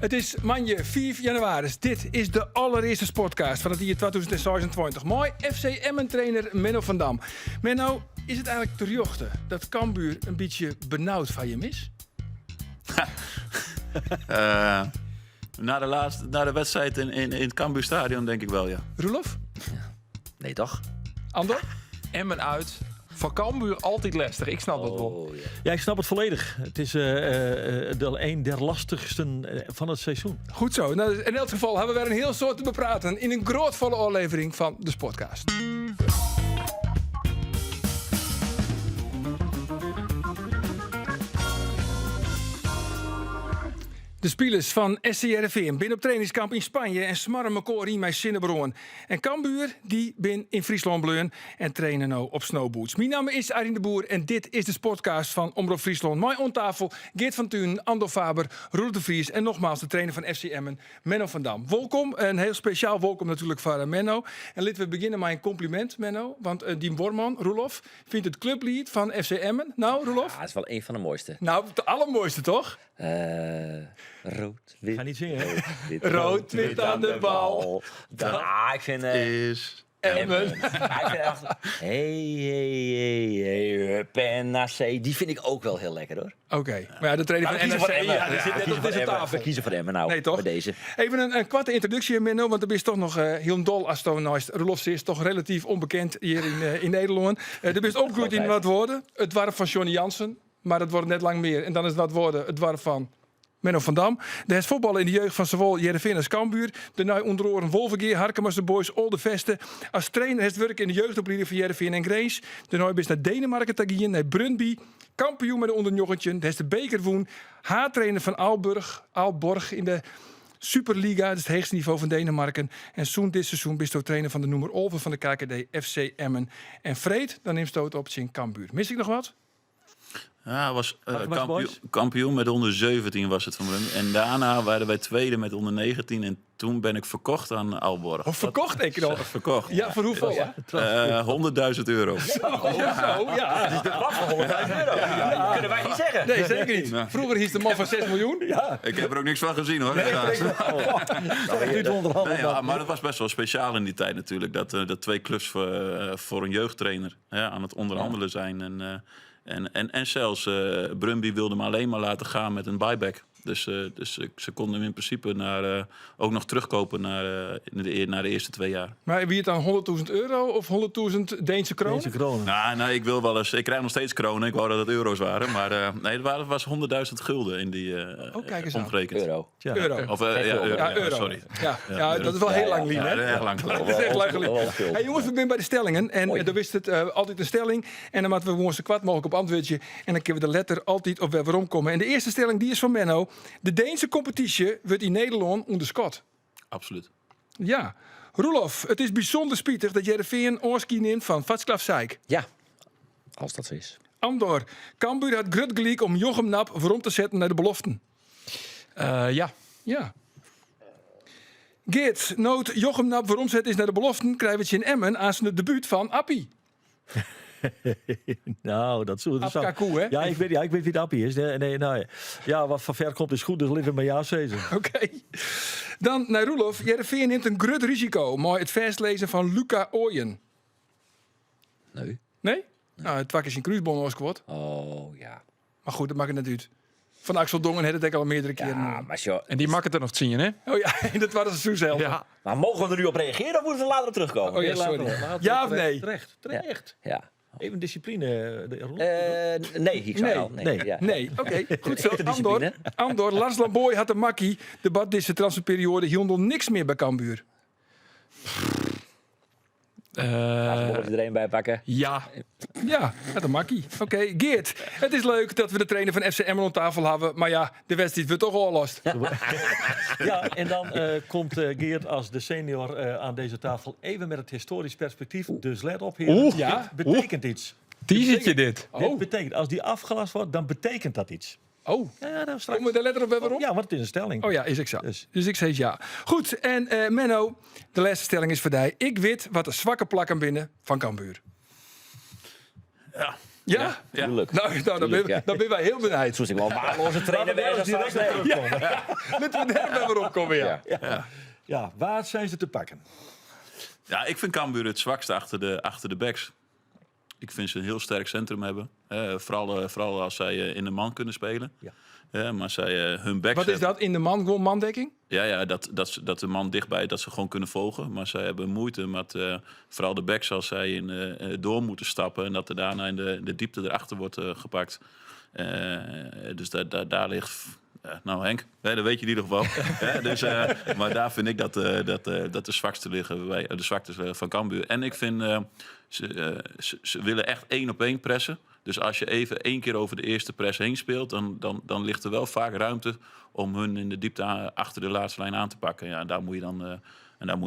Het is maandag 5 januari. Dit is de allereerste sportcast van het jaar 2026. Mooi FC Emmen-trainer Menno van Dam. Menno, is het eigenlijk te jochten dat Cambuur een beetje benauwd van je mis? Na de wedstrijd in het Cambuurstadion denk ik wel, ja. Roelof? Nee, toch? Andor? Emmen uit. Van Cambuur altijd lastig. Ik snap dat wel. Ja. Ja, ik snap het volledig. Het is een der lastigsten van het seizoen. Goed zo. Nou, in elk geval hebben we weer een heel soort te bepraten in een grootvolle aflevering van de Sportcast. De spelers van SC Heerenveen binnen op trainingskamp in Spanje en smarren elkaar in mijn Zinnebroen. En Cambuur, die bin in Friesland bleun en trainen nou op snowboots. Mijn naam is Arjen de Boer en dit is de Sportcast van Omroep Friesland. Mij aan tafel Geert van Tuin, Andor Faber, Roelof de Vries en nogmaals de trainer van FC Emmen, Menno van Dam. Welkom, een heel speciaal welkom natuurlijk voor Menno. En laten we beginnen met een compliment, Menno. Want die Borman, Roelof, vindt het clublied van FC Emmen. Nou, Roelof? Ja, dat is wel een van de mooiste. Nou, het allermooiste toch? Rood, wit. Ga niet zingen. Rood, wit aan de bal. Ik vind... Is... Emmen. ik vind echt... Hey, PNAC. Die vind ik ook wel heel lekker, hoor. Oké, maar ja, de trainer van NRC, ja, die zit net op deze tafel. We kiezen voor Emmen nou, Nee, toch? bij deze. Even een korte introductie, Menno, want er is toch nog heel dol als Roelof is toch relatief onbekend hier in Nederland. Er is opgegroeid in wat woorden. Het warf van Johnny Jansen, maar dat wordt net lang meer. En dan is wat woorden het warf van Menno van Dam. De het voetballen in de jeugd van zowel Heerenveen als Cambuur. De nu onder oren Wolvergeer, Harkemars de Boys, Olde Vesten. Als trainer heeft werk in de jeugdopleiding van Heerenveen en Grace. De nu is naar Denemarken tagien, naar Brøndby. Kampioen met de onderjoggentje. De is de bekerwoen. Haartrainer van Aalborg in de Superliga, dat is het hoogste niveau van Denemarken. En zo'n dit seizoen bist ook trainer van de nummer 11 van de KKD FC Emmen. En Freed, dan neemt stoot op zijn Cambuur. Mis ik nog wat? Ja, was Harkemars Boys? kampioen met onder 17 was het van hem. En daarna waren wij tweede met onder 19. En toen ben ik verkocht aan Aalborg. Of verkocht, ik nog. Verkocht. Ja, voor hoeveel? Ja. €100.000. Ja. Dat kunnen wij niet zeggen. Nee, zeker niet. Vroeger hies de man van 6 miljoen. Ik heb er ook niks van gezien, hoor. Maar dat was best wel speciaal in die tijd natuurlijk. Dat twee clubs voor een jeugdtrainer aan het onderhandelen zijn. En zelfs Brøndby wilde me alleen maar laten gaan met een buyback. Dus ze konden hem in principe ook nog terugkopen naar de eerste 2 jaar. Maar wie het dan €100.000 of 100.000 Deense kronen? Deze kronen. Nou, ik wil wel eens. Ik krijg nog steeds kronen. Ik wou dat het euro's waren. Maar nee, het was 100.000 gulden in die kijk eens aan. omgerekend. Euro. Ja. Euro. Of Ja, euro. Sorry. Ja, dat is wel heel lang, Lien, Ja, hè? heel lang geleden. Dat is echt lang geleden. Wel veel. Hey, jongens, we zijn bij de stellingen. En er wist het altijd een stelling. En dan moeten we gewoon zo kwart mogelijk op antwoordje. En dan kunnen we de letter altijd op weer waarom komen. En de eerste stelling die is van Menno. De Deense competitie wordt in Nederland onderschat. Absoluut. Ja. Roelof, het is bijzonder spietig dat Heerenveen oorski neemt van Václav Zeik. Ja, als dat zo is. Andor, Cambuur had grut gelijk om Jochem Nap waarom te zetten naar de beloften. Ja. Ja. Geert, nood Jochem Nap waarom zet is naar de beloften, krijgen we het in Emmen aan zijn debuut van Appie. Nou, dat zullen we Ab Kaku, hè? Ja, ik weet wie de appie is. Nee, nou, ja, wat van ver komt is goed, dus liever maar ja zeggen. Oké. Dan naar Roelof. Heerenveen neemt een grut risico. Mooi het verslezen van Luca Ooyen. Nee. Nee? Nou, het wak is een cruisebon oorskwart. Oh, ja. Maar goed, dat maakt het net uit. Van Axel Dongen had het al meerdere keren. Ja, maar zo... En die mag het er nog te zien, hè? Oh ja, dat waren ze zo zelf. Ja. Maar mogen we er nu op reageren of moeten we later op terugkomen? Oh ja, sorry. Ja of nee? Terecht. Ja. Even discipline. Nee, ik zou wel. Nee. Ja. Nee, oké. Goed zo. Echte discipline. Andor, Lars Lamboy had de makkie. De deze transferperiode hield nog niks meer bij Cambuur. Laten we er een bij pakken. Ja. Ja, had een makkie. Oké, Geert. Het is leuk dat we de trainer van FC Emmen aan tafel hebben. Maar ja, de wedstrijd wordt toch al lost. Ja, en dan komt Geert als de senior aan deze tafel even met het historisch perspectief. Dus let op, heren. Oeh. Ja. Dit betekent iets. Teasertje dit. Dit betekent, als die afgelast wordt, dan betekent dat iets. Oh, Ja, dan straks. komen we de letter op waarom? Ja, want het is een stelling. Oh ja, is ik zo. Dus. Dus ik zeg ja. Goed, en Menno, de laatste stelling is voor jou. Ik weet wat de zwakke plakken binnen van Cambuur. Ja, Ja? Ja. Tuurlijk. Nou, Tuurlijk, ja. dan ben wij heel benieuwd. Toen is ik wel een waardeloze trainer bij als direct straks. naar terugkomen. Laten we daar maar op komen, ja. Ja, waar zijn ze te pakken? Ja, ik vind Cambuur het zwakste achter de backs. Ik vind ze een heel sterk centrum hebben. Vooral als zij in de man kunnen spelen. Ja. Maar zij hun backs... Wat is dat in de man? Gewoon mandekking? Ja, dat de man dichtbij, dat ze gewoon kunnen volgen. Maar zij hebben moeite met vooral de backs als zij door moeten stappen. En dat er daarna in de diepte erachter wordt gepakt. Dus daar ligt... nou Henk, dat weet je in ieder geval. Dus, maar daar vind ik dat de zwakste liggen bij de zwakte van Cambuur. En ik vind, ze willen echt 1-op-1 pressen. Dus als je even 1 keer over de eerste press heen speelt, dan ligt er wel vaak ruimte om hun in de diepte achter de laatste lijn aan te pakken. Ja, daar moet je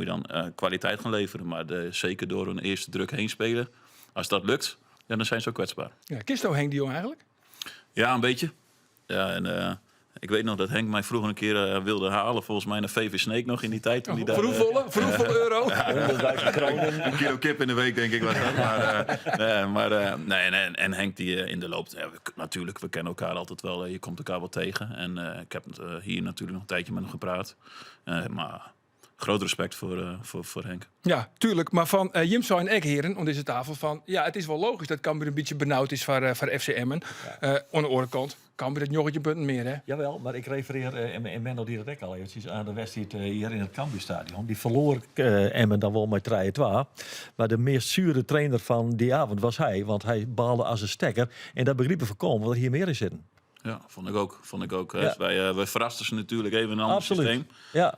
dan kwaliteit gaan leveren. Maar zeker door een eerste druk heen spelen, als dat lukt, ja, dan zijn ze ook kwetsbaar. Ja, Kisto Henk de Jong eigenlijk? Ja, een beetje. Ja, en ik weet nog dat Henk mij vroeger een keer wilde halen, volgens mij naar VV Sneek nog in die tijd. Toen die daar, Voor hoeveel euro? 100.000 kronen. een kilo kip in de week, denk ik, was dat. Nee, en Henk die in de loop... Ja, natuurlijk, we kennen elkaar altijd wel. Je komt elkaar wel tegen. En ik heb hier natuurlijk nog een tijdje met hem gepraat. Maar groot respect voor Henk. Ja, tuurlijk. Maar van Jimso en Ekheren om deze tafel van... Ja, het is wel logisch dat Cambuur een beetje benauwd is voor FC Emmen. Aan de andere kant, Cambuur het joggetje punten meer, hè? Jawel, maar ik refereer, en Menno die het ook al eventjes, aan de wedstrijd hier in het Cambuurstadion. Die verloor Emmen dan wel met 3-2. Maar de meest zure trainer van die avond was hij. Want hij baalde als een stekker. En dat begrepen voorkomen, want er hier meer in zitten. Ja, vond ik ook. Ja. Wij verrasten ze natuurlijk even een ander Absoluut. systeem. Ja.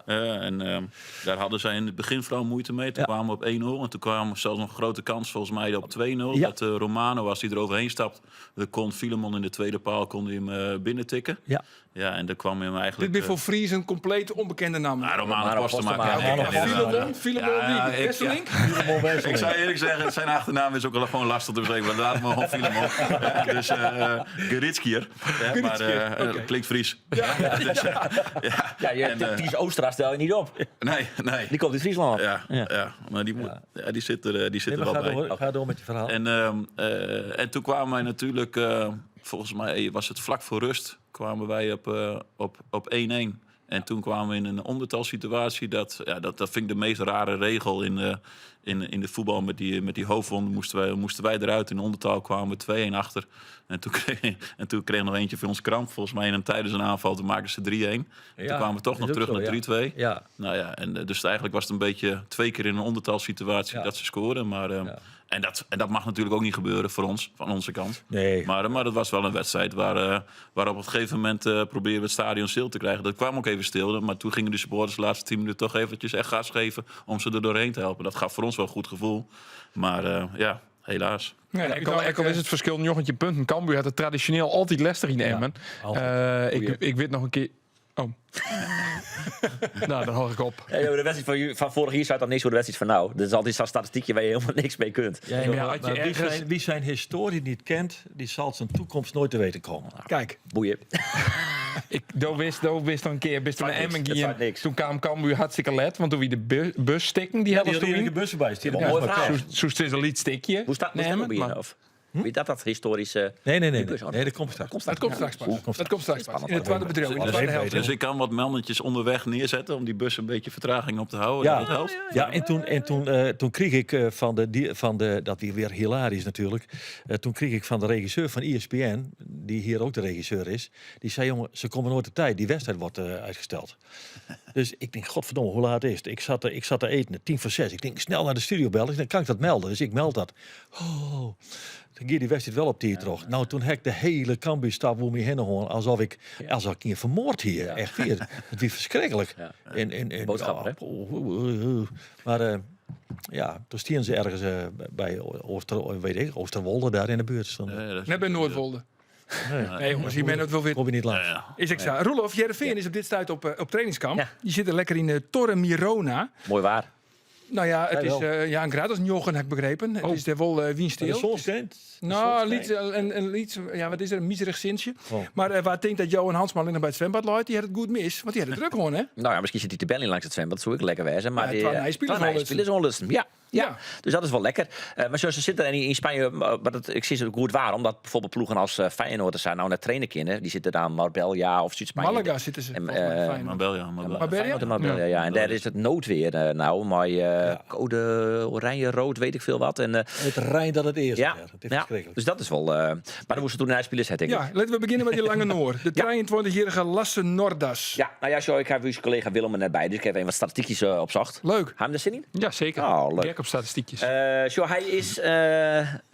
Daar hadden zij in het begin vooral moeite mee. Toen kwamen we op 1-0. En toen kwam zelfs nog een grote kans volgens mij op 2-0. Ja. Dat Romano, als hij eroverheen stapt, dan kon Filemon in de tweede paal kon hij hem binnentikken. Ja. Ja, en dan kwam hij hem eigenlijk... Dit is voor Fries een compleet onbekende naam. Romano Postema. Filemon wie? Wesseling? Ik zou eerlijk zeggen, zijn achternaam is ook wel gewoon lastig te zeggen. Maar laten we gewoon Filemon. Dus Geritskier. Maar klinkt Fries. Ja, Ties Oostra stel je niet op. Nee. Die komt uit Friesland. Ja, maar die zit er wel bij. Ga door met je verhaal. En toen kwamen wij natuurlijk, volgens mij was het vlak voor rust, kwamen wij op 1-1. En toen kwamen we in een ondertalsituatie. Dat vind ik de meest rare regel in de voetbal. Met die hoofdwond moesten wij eruit. In de ondertal kwamen we 2-1 achter. En toen kreeg nog eentje van ons kramp. Volgens mij tijdens een aanval. Toen maakten ze 3-1. Toen kwamen we toch nog terug naar 3-2. Ja. Nou ja, en dus eigenlijk was het een beetje 2 keer in een ondertalsituatie dat ze scoren. Maar, en dat mag natuurlijk ook niet gebeuren voor ons, van onze kant. Nee. Maar dat was wel een wedstrijd waar op een gegeven moment probeerden we het stadion stil te krijgen. Dat kwam ook even stil, maar toen gingen de supporters de laatste 10 minuten toch eventjes echt gas geven om ze er doorheen te helpen. Dat gaf voor ons wel een goed gevoel. Maar helaas. Nee, Ik is het verschil jochentje punten. Cambuur had het traditioneel altijd Leicester in Emmen. Ik weet nog een keer... Oh. Nou, daar hoor ik op. Ja, de wedstrijd van vorig jaar staat dan niks voor de wedstrijd van nou. Dat is altijd zo'n statistiekje waar je helemaal niks mee kunt. Wie zijn historie niet kent, die zal zijn toekomst nooit te weten komen. Kijk. Boeien. Doe wist nog een keer, best toen Niks, Emmen dat staat ging. niks. Toen kwam Cambuur hartstikke let, want toen wie de bus stikken, die hadden Die ze hele toen. bussen bij staan. Mooi verhaal. Zo is een lied stikje. Hoe staat het nog bij je? Of? Wie dat historische... Nee, dat komt straks. Dat komt straks pas. Dat komt straks pas. In het tweede bedrijf, in de tweede helft. Dus ik kan wat meldetjes onderweg neerzetten om die bus een beetje vertraging op te houden. Ja, Dat helpt. ja, en toen kreeg ik van de dat weer hilarisch natuurlijk. Toen kreeg ik van de regisseur van ESPN, die hier ook de regisseur is, die zei: jongen, ze komen nooit op tijd. Die wedstrijd wordt uitgesteld. Dus ik denk, godverdomme, hoe laat is het? Ik zat te eten, 5:45. Ik denk, snel naar de studio bellen. Ik denk, kan ik dat melden? Dus ik meld dat. Oh, dan ging die wedstrijd wel op die terug. Nou, toen heb ik de hele Cambuurstaf om me heen gehoord, alsof ik hier vermoord hier. Echt weer. Het was verschrikkelijk. Ja. Boodschapper, hè? Maar toen stien ze ergens bij Oosterwolde daar in de buurt. Net bij Noordwolde. Nee, jongens, hier ben het wel weer. Kom je niet langs. Is ik zo. Roelof, Heerenveen is op dit stuit op trainingskamp. Ja. Die zitten lekker in Torre Mirona. Mooi waar. Nou ja, het Jij is een gratis njochen, heb ik begrepen. Het is er wel De wiensteel. zon schijnt. Nou, een lied, ja, wat is er? Een miserig zinsje. Oh. Maar waar ik denk dat Johan Hansma alleen nog bij het zwembad loopt, die had het goed mis. Want die had het druk gewoon, hè? Nou ja, misschien zit die tabelling langs het zwembad. Dat zou ik lekker wezen. Maar Ja, die Twan Nijspelers Nijspelers onlusten. Ja. Ja. Dus dat is wel lekker. Maar zoals ze zitten er in Spanje, maar ik zie ze goed waar. Omdat bijvoorbeeld ploegen als Feyenoord er zijn nou net trainen kunnen. Die zitten daar in Marbella of Zuid-Spanje. Malaga zitten ze. En, volgens mij, Feyenoord. Marbella. Marbella? Feyenoord en Marbella, ja. En daar is het noodweer nou. Maar code oranje, rood, weet ik veel wat. En, Het Rijn dat het eerst. ja, Het is ja, verschrikkelijk. dus dat is wel... maar dan moesten toen Nijspelers zetten, denk ik. Ja, laten we beginnen met die lange Noor. De 23-jarige Lasse Nordas. Ja, nou ja, zo, ik heb uw collega Willem er net bij. Dus ik heb even wat statistiekjes opzocht. Leuk. Hebben er zin in? Ja, zeker. Oh, leuk. Kijk op statistiekjes. Hij is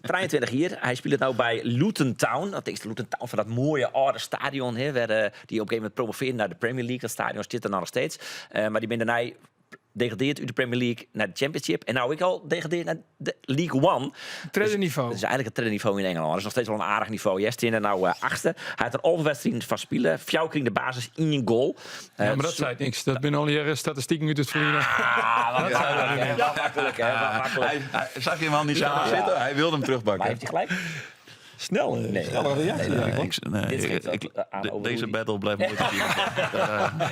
23 hier. Hij speelt nou bij Luton Town. Dat is Luton Town van dat mooie oude stadion. Hè, waar, die op een gegeven moment promoveerde naar de Premier League. Dat stadion zit er nog steeds. Maar die ben daarna degradeerd uit de Premier League naar de Championship. En nou ik al degradeerd naar de League One. Trainerniveau. Dat is eigenlijk het trainerniveau in Engeland. Dat is nog steeds wel een aardig niveau. Yes, in en nou achtste. Hij had er al wedstrijden van spelen. Fjouwkring de basis in je goal. Ja, maar dat zei niks. Dat ben al hier statistieken uit het verliezen. Wat makkelijk, hè? Wat makkelijk. Hij zag je hem al niet zitten. Hij wilde hem terugpakken. Maar heeft hij gelijk? Snel. Nee. Snellere reactie. Dit geeft aan over Deze hoe die- battle blijft nooit te zien.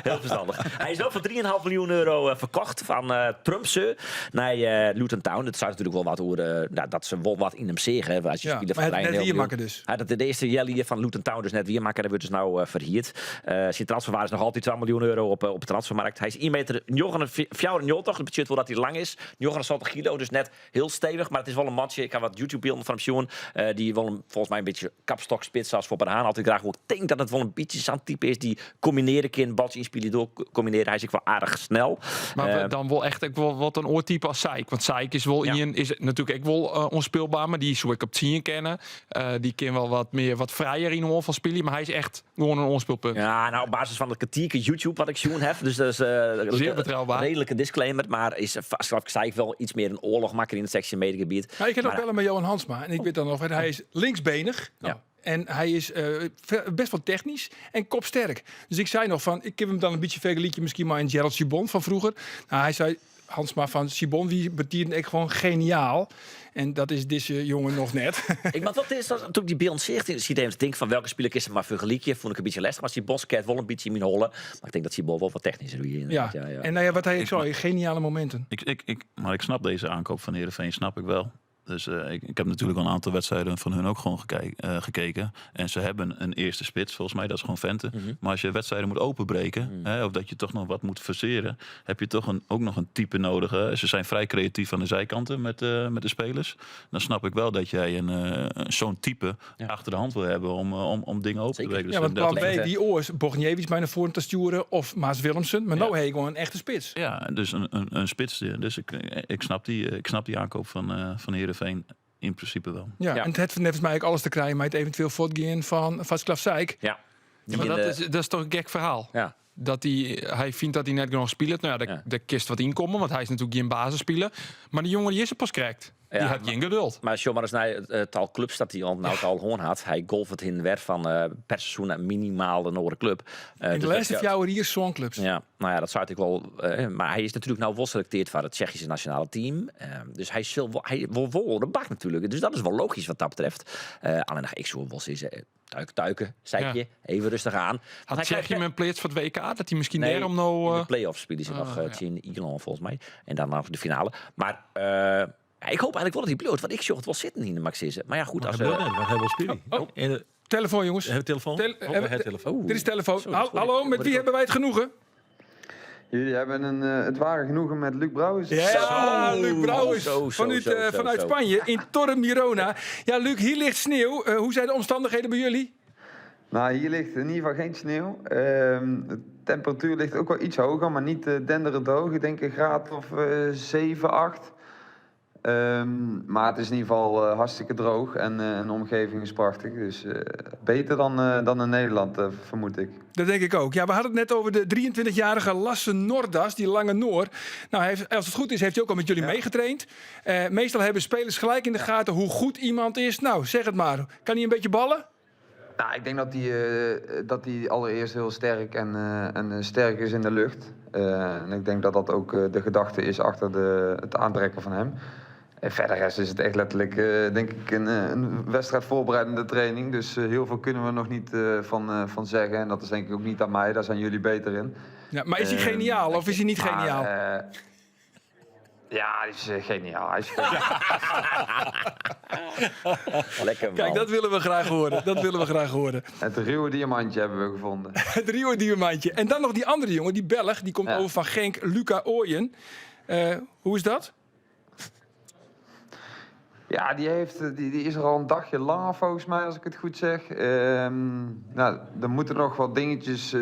Heel verstandig. Hij is wel voor 3,5 miljoen euro verkocht van Trumpse naar Luton Town. Dat zou natuurlijk wel wat horen dat ze wel wat in hem zeggen. Als je Ja, spelen maar van het net Rijn, hier maken dus. dat de eerste jelly van Luton Town dus net weer maken. Dat wordt dus nou verhierd. Zijn transferwaarde is nog altijd 2 miljoen euro op de transfermarkt. Hij is 1 meter 94. Dat betekent wel dat hij lang is. 79 kilo, dus net heel stevig. Maar het is wel een matje. Ik heb wat YouTube-beelden van hem zien. Die wel volgens mij een beetje kapstokspits als voor Haan. Altijd graag. Ik denk dat het wel een beetje zo'n type is die combineren kan. Baltje inspelen door combineren. Hij is ook wel aardig snel. Maar dan wel echt ook wel wat een oortype als Saik. Want Saik is wel is natuurlijk ook wel onspeelbaar, maar die zou ik op 10 kennen. Die kan wel wat vrijer in om van spelen, maar hij is echt gewoon een onspeelpunt. Ja, nou op basis van het kritieke YouTube wat ik zien heb. Dus dat is Zeer betrouwbaar. redelijke disclaimer. Maar is Saik wel iets meer een oorlogmakker in het sectiemedegebied. Nou, ik heb ook bellen met Johan Hansma. En ik weet dan nog, hij is linksbenig. Ja. En hij is best wel technisch en kopsterk. Dus ik zei nog van, ik heb hem dan een beetje vergelijken misschien maar in Gerald Chibon van vroeger. Nou, hij zei, Hansma van Chibon, wie betierde ik gewoon geniaal. En dat is deze jongen nog net. Ik wat is dat toen ik die beeld zegt, zie je even denken van welke speler is er maar vergelijken. Vond ik een beetje lastig, maar die Bosket wel een beetje in mijn hollen. Maar ik denk dat Chibon wel wat technisch is. Ja. En nou ja, wat hij zei, geniale momenten. Maar ik snap deze aankoop van Heerenveen, snap ik wel. Dus ik heb natuurlijk al een aantal wedstrijden van hun ook gewoon gekeken. En ze hebben een eerste spits, volgens mij, dat is gewoon Vente. Maar als je wedstrijden moet openbreken, of dat je toch nog wat moet verseren, heb je toch ook nog een type nodig. Ze zijn vrij creatief aan de zijkanten met de spelers. Dan snap ik wel dat jij zo'n type achter de hand wil hebben om dingen open te breken. Dus Ja, want plan dat B, wie oors, Bogniewicz bij naar voren te sturen of Maas Willemsen. Maar nou heb je gewoon een echte spits. Ja, dus een spits. Dus ik snap die aankoop van Heerenveen in principe wel. Ja, Ja. en het heeft net als mij ook alles te krijgen met het eventueel voortgaan van Václav Saik. Ja. Maar dat is toch een gek verhaal. Ja. Dat hij vindt dat hij net genoeg speelt. Nou ja, daar kist wat inkomen, want hij is natuurlijk geen basisspeler. Maar die jongen die is er pas krijgt. Die had geen geduld. Maar als je maar eens naar het al clubs dat hij al gewoon had. Hij golft in werd van per seizoen naar minimaal een andere club. In de Dus laatste dat- 4 jaar hier zonclubs. Ja, nou ja, dat zou ik wel. Maar hij is natuurlijk nou wel geselecteerd voor het Tsjechische nationale team. Dus hij wil de bak natuurlijk. Dus dat is wel logisch wat dat betreft. Alleen nog, ik zou wel zeggen, tuiken, zeikje, even rustig aan. Want Had hij Tsjechië krijgt- met plaats voor het WK? Dat hij misschien Nee, daarom nou... in de play-offs spelen ze nog ja. in Ierland volgens mij. En dan nog de finale. Maar ik hoop eigenlijk wel dat hij bloot. Want ik zocht het wel zitten in de Maxisse. Maar ja, goed. Als, Wat hebben we spelen? En Telefoon, jongens. hebben we telefoon? Tel- We hebben telefoon. Dit is telefoon. Zo, dat hoor Hallo, ik. met wie hebben wij het genoegen? Jullie hebben het ware genoegen met Luc Brouwers. Ja, Luc Brouwers. Zo, Vanuit zo. Spanje, in Torre Mirona. Ja, Luc, hier ligt sneeuw. Hoe zijn de omstandigheden bij jullie? Nou, hier ligt in ieder geval geen sneeuw. De temperatuur ligt ook wel iets hoger, maar niet denderend hoog. Ik denk een graad of 7, 8. Maar het is in ieder geval hartstikke droog en de omgeving is prachtig. Dus beter dan in Nederland, vermoed ik. Dat denk ik ook. Ja, we hadden het net over de 23-jarige Lasse Nordas, die lange Noor. Nou, als het goed is, heeft hij ook al met jullie meegetraind. Meestal hebben spelers gelijk in de gaten hoe goed iemand is. Nou, zeg het maar. Kan hij een beetje ballen? Nou, ik denk dat hij allereerst heel sterk en sterk is in de lucht. En ik denk dat dat ook de gedachte is achter het aantrekken van hem. En verder is het echt letterlijk, denk ik, een wedstrijd voorbereidende training. Dus heel veel kunnen we nog niet van zeggen. En dat is denk ik ook niet aan mij, daar zijn jullie beter in. Ja, maar is hij geniaal of is hij niet geniaal? Ja, hij is geniaal. Hij is geniaal. Lekker man. Kijk, dat willen we graag horen. Dat willen we graag horen. Het ruwe diamantje hebben we gevonden. Het Rio diamantje. En dan nog die andere jongen, die Belg, die komt over van Genk, Luca Ooyen. Hoe is dat? Ja, die is er al een dagje langer volgens mij, als ik het goed zeg. Nou, er moeten nog wat dingetjes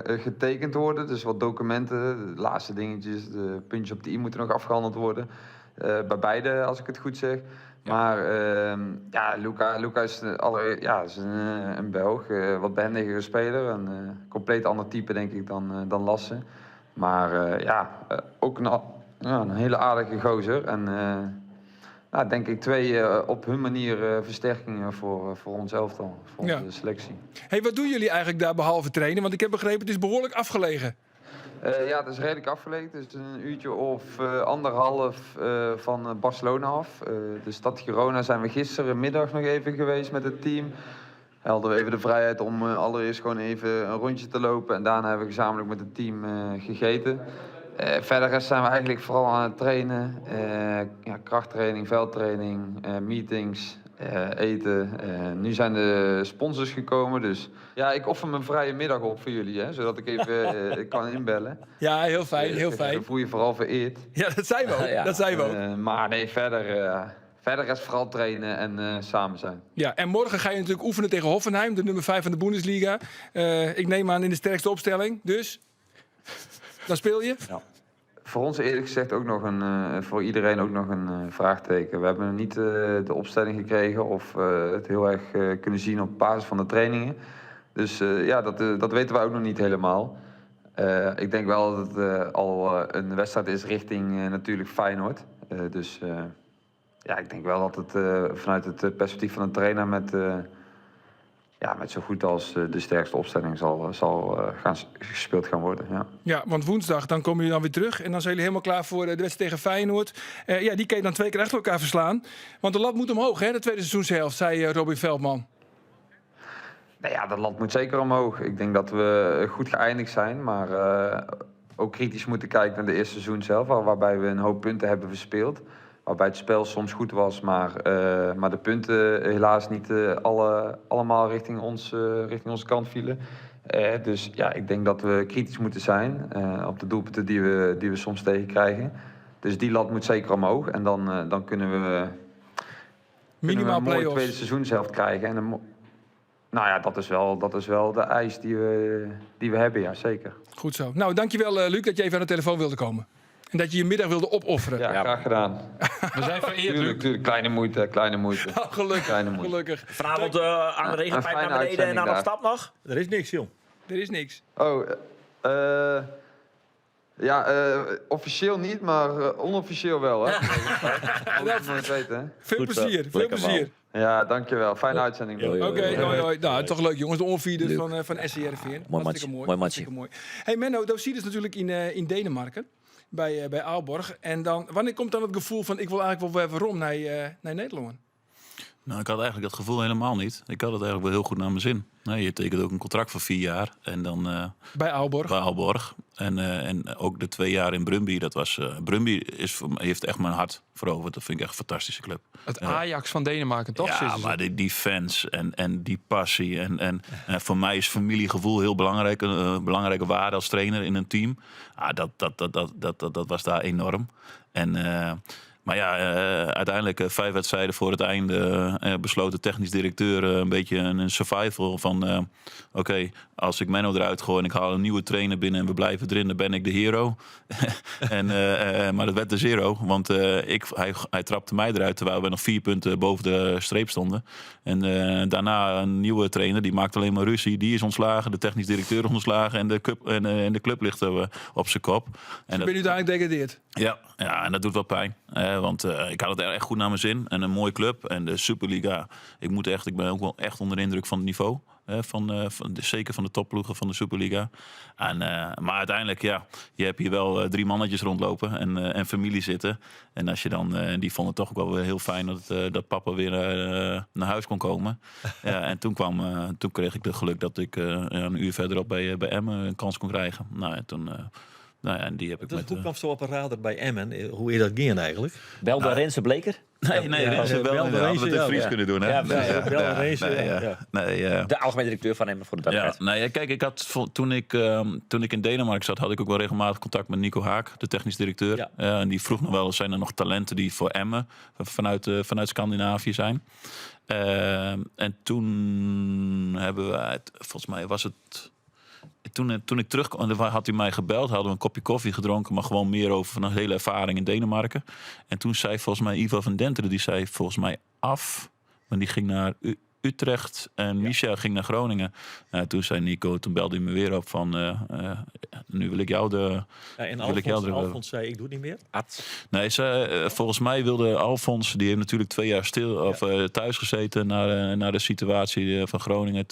getekend worden. Dus wat documenten, de laatste dingetjes, de puntjes op de i moeten nog afgehandeld worden. Bij beide, als ik het goed zeg. Ja. Maar Luca is, is een Belg, wat behendigere speler. Een compleet ander type, denk ik, dan Lasse. Maar ook een hele aardige gozer. En denk ik 2 op hun manier versterkingen voor ons elftal, voor onze selectie. Hey, wat doen jullie eigenlijk daar behalve trainen? Want ik heb begrepen, het is behoorlijk afgelegen. Ja, het is redelijk afgelegen. Het is een uurtje of 1,5 van Barcelona af. De stad Girona zijn we gisterenmiddag nog even geweest met het team. Hadden we even de vrijheid om allereerst gewoon even een rondje te lopen. En daarna hebben we gezamenlijk met het team gegeten. Verder zijn we eigenlijk vooral aan het trainen. Krachttraining, veldtraining, meetings, eten. Nu zijn de sponsors gekomen, dus ja, ik offer mijn vrije middag op voor jullie, hè, zodat ik even kan inbellen. Ja, heel fijn, heel fijn. Dan voel je vooral vereerd. Ja, dat zijn we ook. Dat zijn we ook. Maar nee, verder is vooral trainen en samen zijn. Ja, en morgen ga je natuurlijk oefenen tegen Hoffenheim, de nummer 5 van de Bundesliga. Ik neem aan in de sterkste opstelling, dus dan speel je. Ja. Voor ons eerlijk gezegd ook nog voor iedereen ook nog een vraagteken. We hebben niet de opstelling gekregen of het heel erg kunnen zien op basis van de trainingen. Dus dat weten we ook nog niet helemaal. Ik denk wel dat het al een wedstrijd is richting natuurlijk Feyenoord. Ik denk wel dat het vanuit het perspectief van een trainer met zo goed als de sterkste opstelling zal gespeeld gaan worden. Ja. Ja, want woensdag dan komen jullie dan weer terug. En dan zijn jullie helemaal klaar voor de wedstrijd tegen Feyenoord. Die kan je dan 2 keer achter elkaar verslaan. Want de lat moet omhoog, hè, de tweede seizoenshelft, zei Robin Veldman. Nou ja, de lat moet zeker omhoog. Ik denk dat we goed geëindigd zijn. Maar ook kritisch moeten kijken naar de eerste seizoen zelf. Waarbij we een hoop punten hebben verspeeld. Waarbij het spel soms goed was, maar de punten helaas niet allemaal richting onze kant vielen. Dus ja, ik denk dat we kritisch moeten zijn op de doelpunten die we soms tegenkrijgen. Dus die lat moet zeker omhoog. En dan kunnen we Minimaal een mooie play-offs. tweede seizoenshelft krijgen. En dat is wel de eis die we hebben, ja, zeker. Goed zo. Nou, dankjewel Luc dat je even aan de telefoon wilde komen. En dat je je middag wilde opofferen. Ja, graag gedaan. We zijn vereerd, Luc. Tuurlijk, kleine moeite. Oh, gelukkig, Kleine moeite. gelukkig. Vanavond aan de regenpijp fijne naar beneden en dan op uitzending stap nog. Er is niks, joh. Er is niks. Officieel niet, maar onofficieel wel, hè? Dat moet je weten, hè? Veel Goed zo. plezier, veel Lekker, man. plezier. Ja, dankjewel. Fijne uitzending. Jo, jo. Oké, hoi. Nou, toch leuk jongens. De onvierders van SCRV. Mooi Hartstikke matje, mooi matje. Mooi. Hey Menno, Dossier is natuurlijk in Denemarken. Bij Aalborg. En dan, wanneer komt dan het gevoel van ik wil eigenlijk wel weer waarom naar Nederland? Nou, ik had eigenlijk dat gevoel helemaal niet. Ik had het eigenlijk wel heel goed naar mijn zin. Nee, je tekent ook een contract voor 4 jaar. En dan Bij Aalborg. bij Aalborg. En ook de 2 jaar in Brøndby. Brøndby heeft echt mijn hart veroverd. Dat vind ik echt een fantastische club. Het Ajax van Denemarken, toch? Ja, Zitten ze? maar die fans en die passie. En voor mij is familiegevoel heel belangrijk. Een belangrijke waarde als trainer in een team. Dat was daar enorm. Maar ja, uiteindelijk 5 wedstrijden voor het einde besloot de technisch directeur een beetje een survival van... Oké, als ik Menno eruit gooi en ik haal een nieuwe trainer binnen en we blijven erin, dan ben ik de hero. Maar dat werd de zero, want hij trapte mij eruit terwijl we nog 4 punten boven de streep stonden. En daarna een nieuwe trainer, die maakt alleen maar ruzie. Die is ontslagen, de technisch directeur is ontslagen en de club ligt op zijn kop. Ben je uiteindelijk degradeerd? Ja, en dat doet wel pijn. Want ik had het echt goed naar mijn zin. En een mooie club. En de Superliga. Ik ben ook wel echt onder de indruk van het niveau. Zeker van de topploegen van de Superliga. Maar uiteindelijk, ja, je hebt hier wel 3 mannetjes rondlopen en familie zitten. En als je dan, die vonden het toch ook wel weer heel fijn dat papa weer naar huis kon komen. Ja, en toen kreeg ik het geluk dat ik een uur verderop bij Emmen een kans kon krijgen. Nou, en toen... en die heb ik Dus met... hoe kwam zo op een radar bij Emmen? Hoe is dat gaan eigenlijk? Bel door Renze Bleker. Renze wel inderdaad. We het in Fries kunnen doen, hè? Ja, De algemeen directeur van Emmen voor de duidelijkheid. Ja, kijk, ik had toen ik in Denemarken zat, had ik ook wel regelmatig contact met Nico Haak, de technisch directeur. Ja. En die vroeg nog wel, zijn er nog talenten die voor Emmen vanuit Scandinavië zijn? En toen hebben we, volgens mij was het... Toen ik terugkwam, had hij mij gebeld, hadden we een kopje koffie gedronken, maar gewoon meer over een hele ervaring in Denemarken. En toen zei volgens mij Ivo van Denteren, die zei volgens mij af, maar die ging naar Utrecht en Michel ging naar Groningen. Toen zei Nico, toen belde hij me weer op van, nu wil ik jou de... Ja, en Alfons zei, ik doe het niet meer. Nee, volgens mij wilde Alfons, die heeft natuurlijk 2 jaar thuis gezeten naar de situatie van Groningen.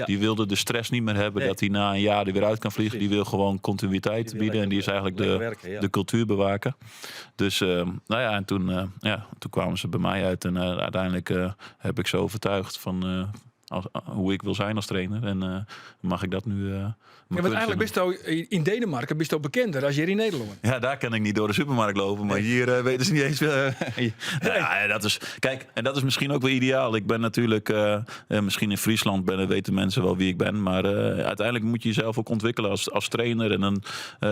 Die wilde de stress niet meer hebben dat hij na een jaar er weer uit kan vliegen. Die wil gewoon continuïteit bieden en die is eigenlijk de cultuurbewaker. Dus en toen kwamen ze bij mij uit en uiteindelijk heb ik ze overtuigd van hoe ik wil zijn als trainer. En mag ik dat nu... want eigenlijk best in Denemarken best ook bekender als hier in Nederland. Ja, daar kan ik niet door de supermarkt lopen, maar hier weten ze niet eens... dat is, kijk, en dat is misschien ook wel ideaal. Ik ben natuurlijk, misschien in Friesland weten mensen wel wie ik ben, maar uiteindelijk moet je jezelf ook ontwikkelen als trainer. En dan,